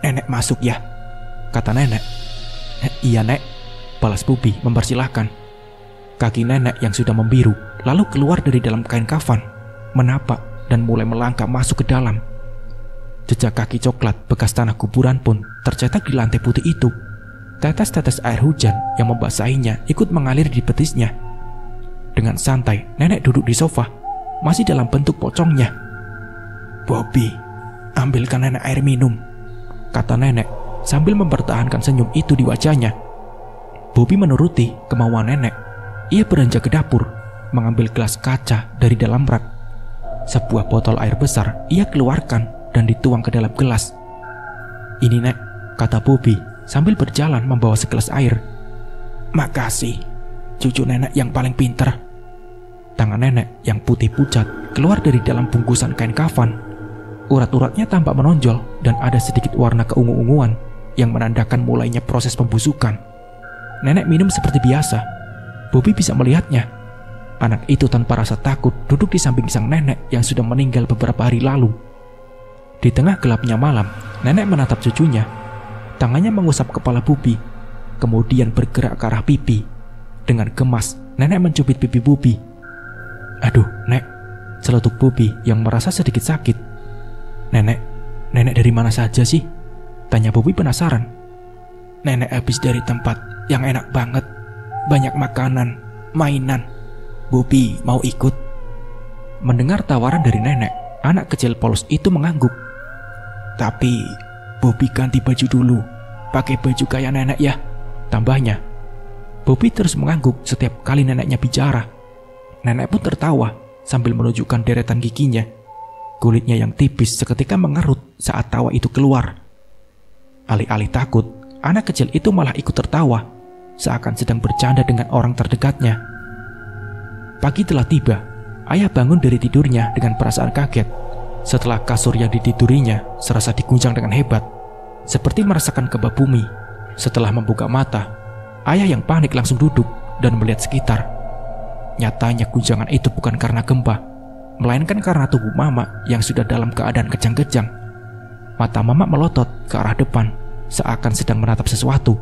[SPEAKER 1] nenek masuk ya, kata nenek. Iya Nek, balas Bobby mempersilahkan. Kaki nenek yang sudah membiru lalu keluar dari dalam kain kafan, menapak dan mulai melangkah masuk ke dalam. Jejak kaki coklat bekas tanah kuburan pun tercetak di lantai putih itu. Tetes-tetes air hujan yang membasahinya ikut mengalir di betisnya. Dengan santai, nenek duduk di sofa, masih dalam bentuk pocongnya. "Bobby, ambilkan nenek air minum," kata nenek sambil mempertahankan senyum itu di wajahnya. Bobby menuruti kemauan nenek. Ia beranjak ke dapur, mengambil gelas kaca dari dalam rak. Sebuah botol air besar ia keluarkan dan dituang ke dalam gelas. "Ini, Nek," kata Bobby sambil berjalan membawa segelas air. "Makasih, cucu nenek yang paling pintar." Tangan nenek yang putih pucat keluar dari dalam bungkusan kain kafan. Urat-uratnya tampak menonjol dan ada sedikit warna keungu-unguan yang menandakan mulainya proses pembusukan. Nenek minum seperti biasa. Bobby bisa melihatnya. Anak itu tanpa rasa takut duduk di samping sang nenek yang sudah meninggal beberapa hari lalu. Di tengah gelapnya malam, nenek menatap cucunya. Tangannya mengusap kepala Bobby, kemudian bergerak ke arah pipi. Dengan gemas, nenek mencubit pipi Bobby. "Aduh, Nek," celetuk Bobby yang merasa sedikit sakit. Nenek dari mana saja sih?" tanya Bobby penasaran. "Nenek habis dari tempat yang enak banget. Banyak makanan, mainan. Bobby mau ikut?" Mendengar tawaran dari nenek, anak kecil polos itu mengangguk. "Tapi Bobby ganti baju dulu, pakai baju kayak nenek ya," tambahnya. Bobby terus mengangguk setiap kali neneknya bicara. Nenek pun tertawa sambil menunjukkan deretan giginya. Kulitnya yang tipis seketika mengerut saat tawa itu keluar. Alih-alih takut, anak kecil itu malah ikut tertawa, seakan sedang bercanda dengan orang terdekatnya. Pagi telah tiba. Ayah bangun dari tidurnya dengan perasaan kaget. Setelah kasur yang ditidurinya serasa diguncang dengan hebat, seperti merasakan gempa bumi. Setelah membuka mata, ayah yang panik langsung duduk dan melihat sekitar. Nyatanya guncangan itu bukan karena gempa, melainkan karena tubuh Mama yang sudah dalam keadaan kejang-kejang. Mata Mama melotot ke arah depan, seakan sedang menatap sesuatu.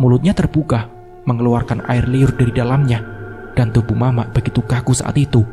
[SPEAKER 1] Mulutnya terbuka, mengeluarkan air liur dari dalamnya, dan tubuh Mama begitu kaku saat itu.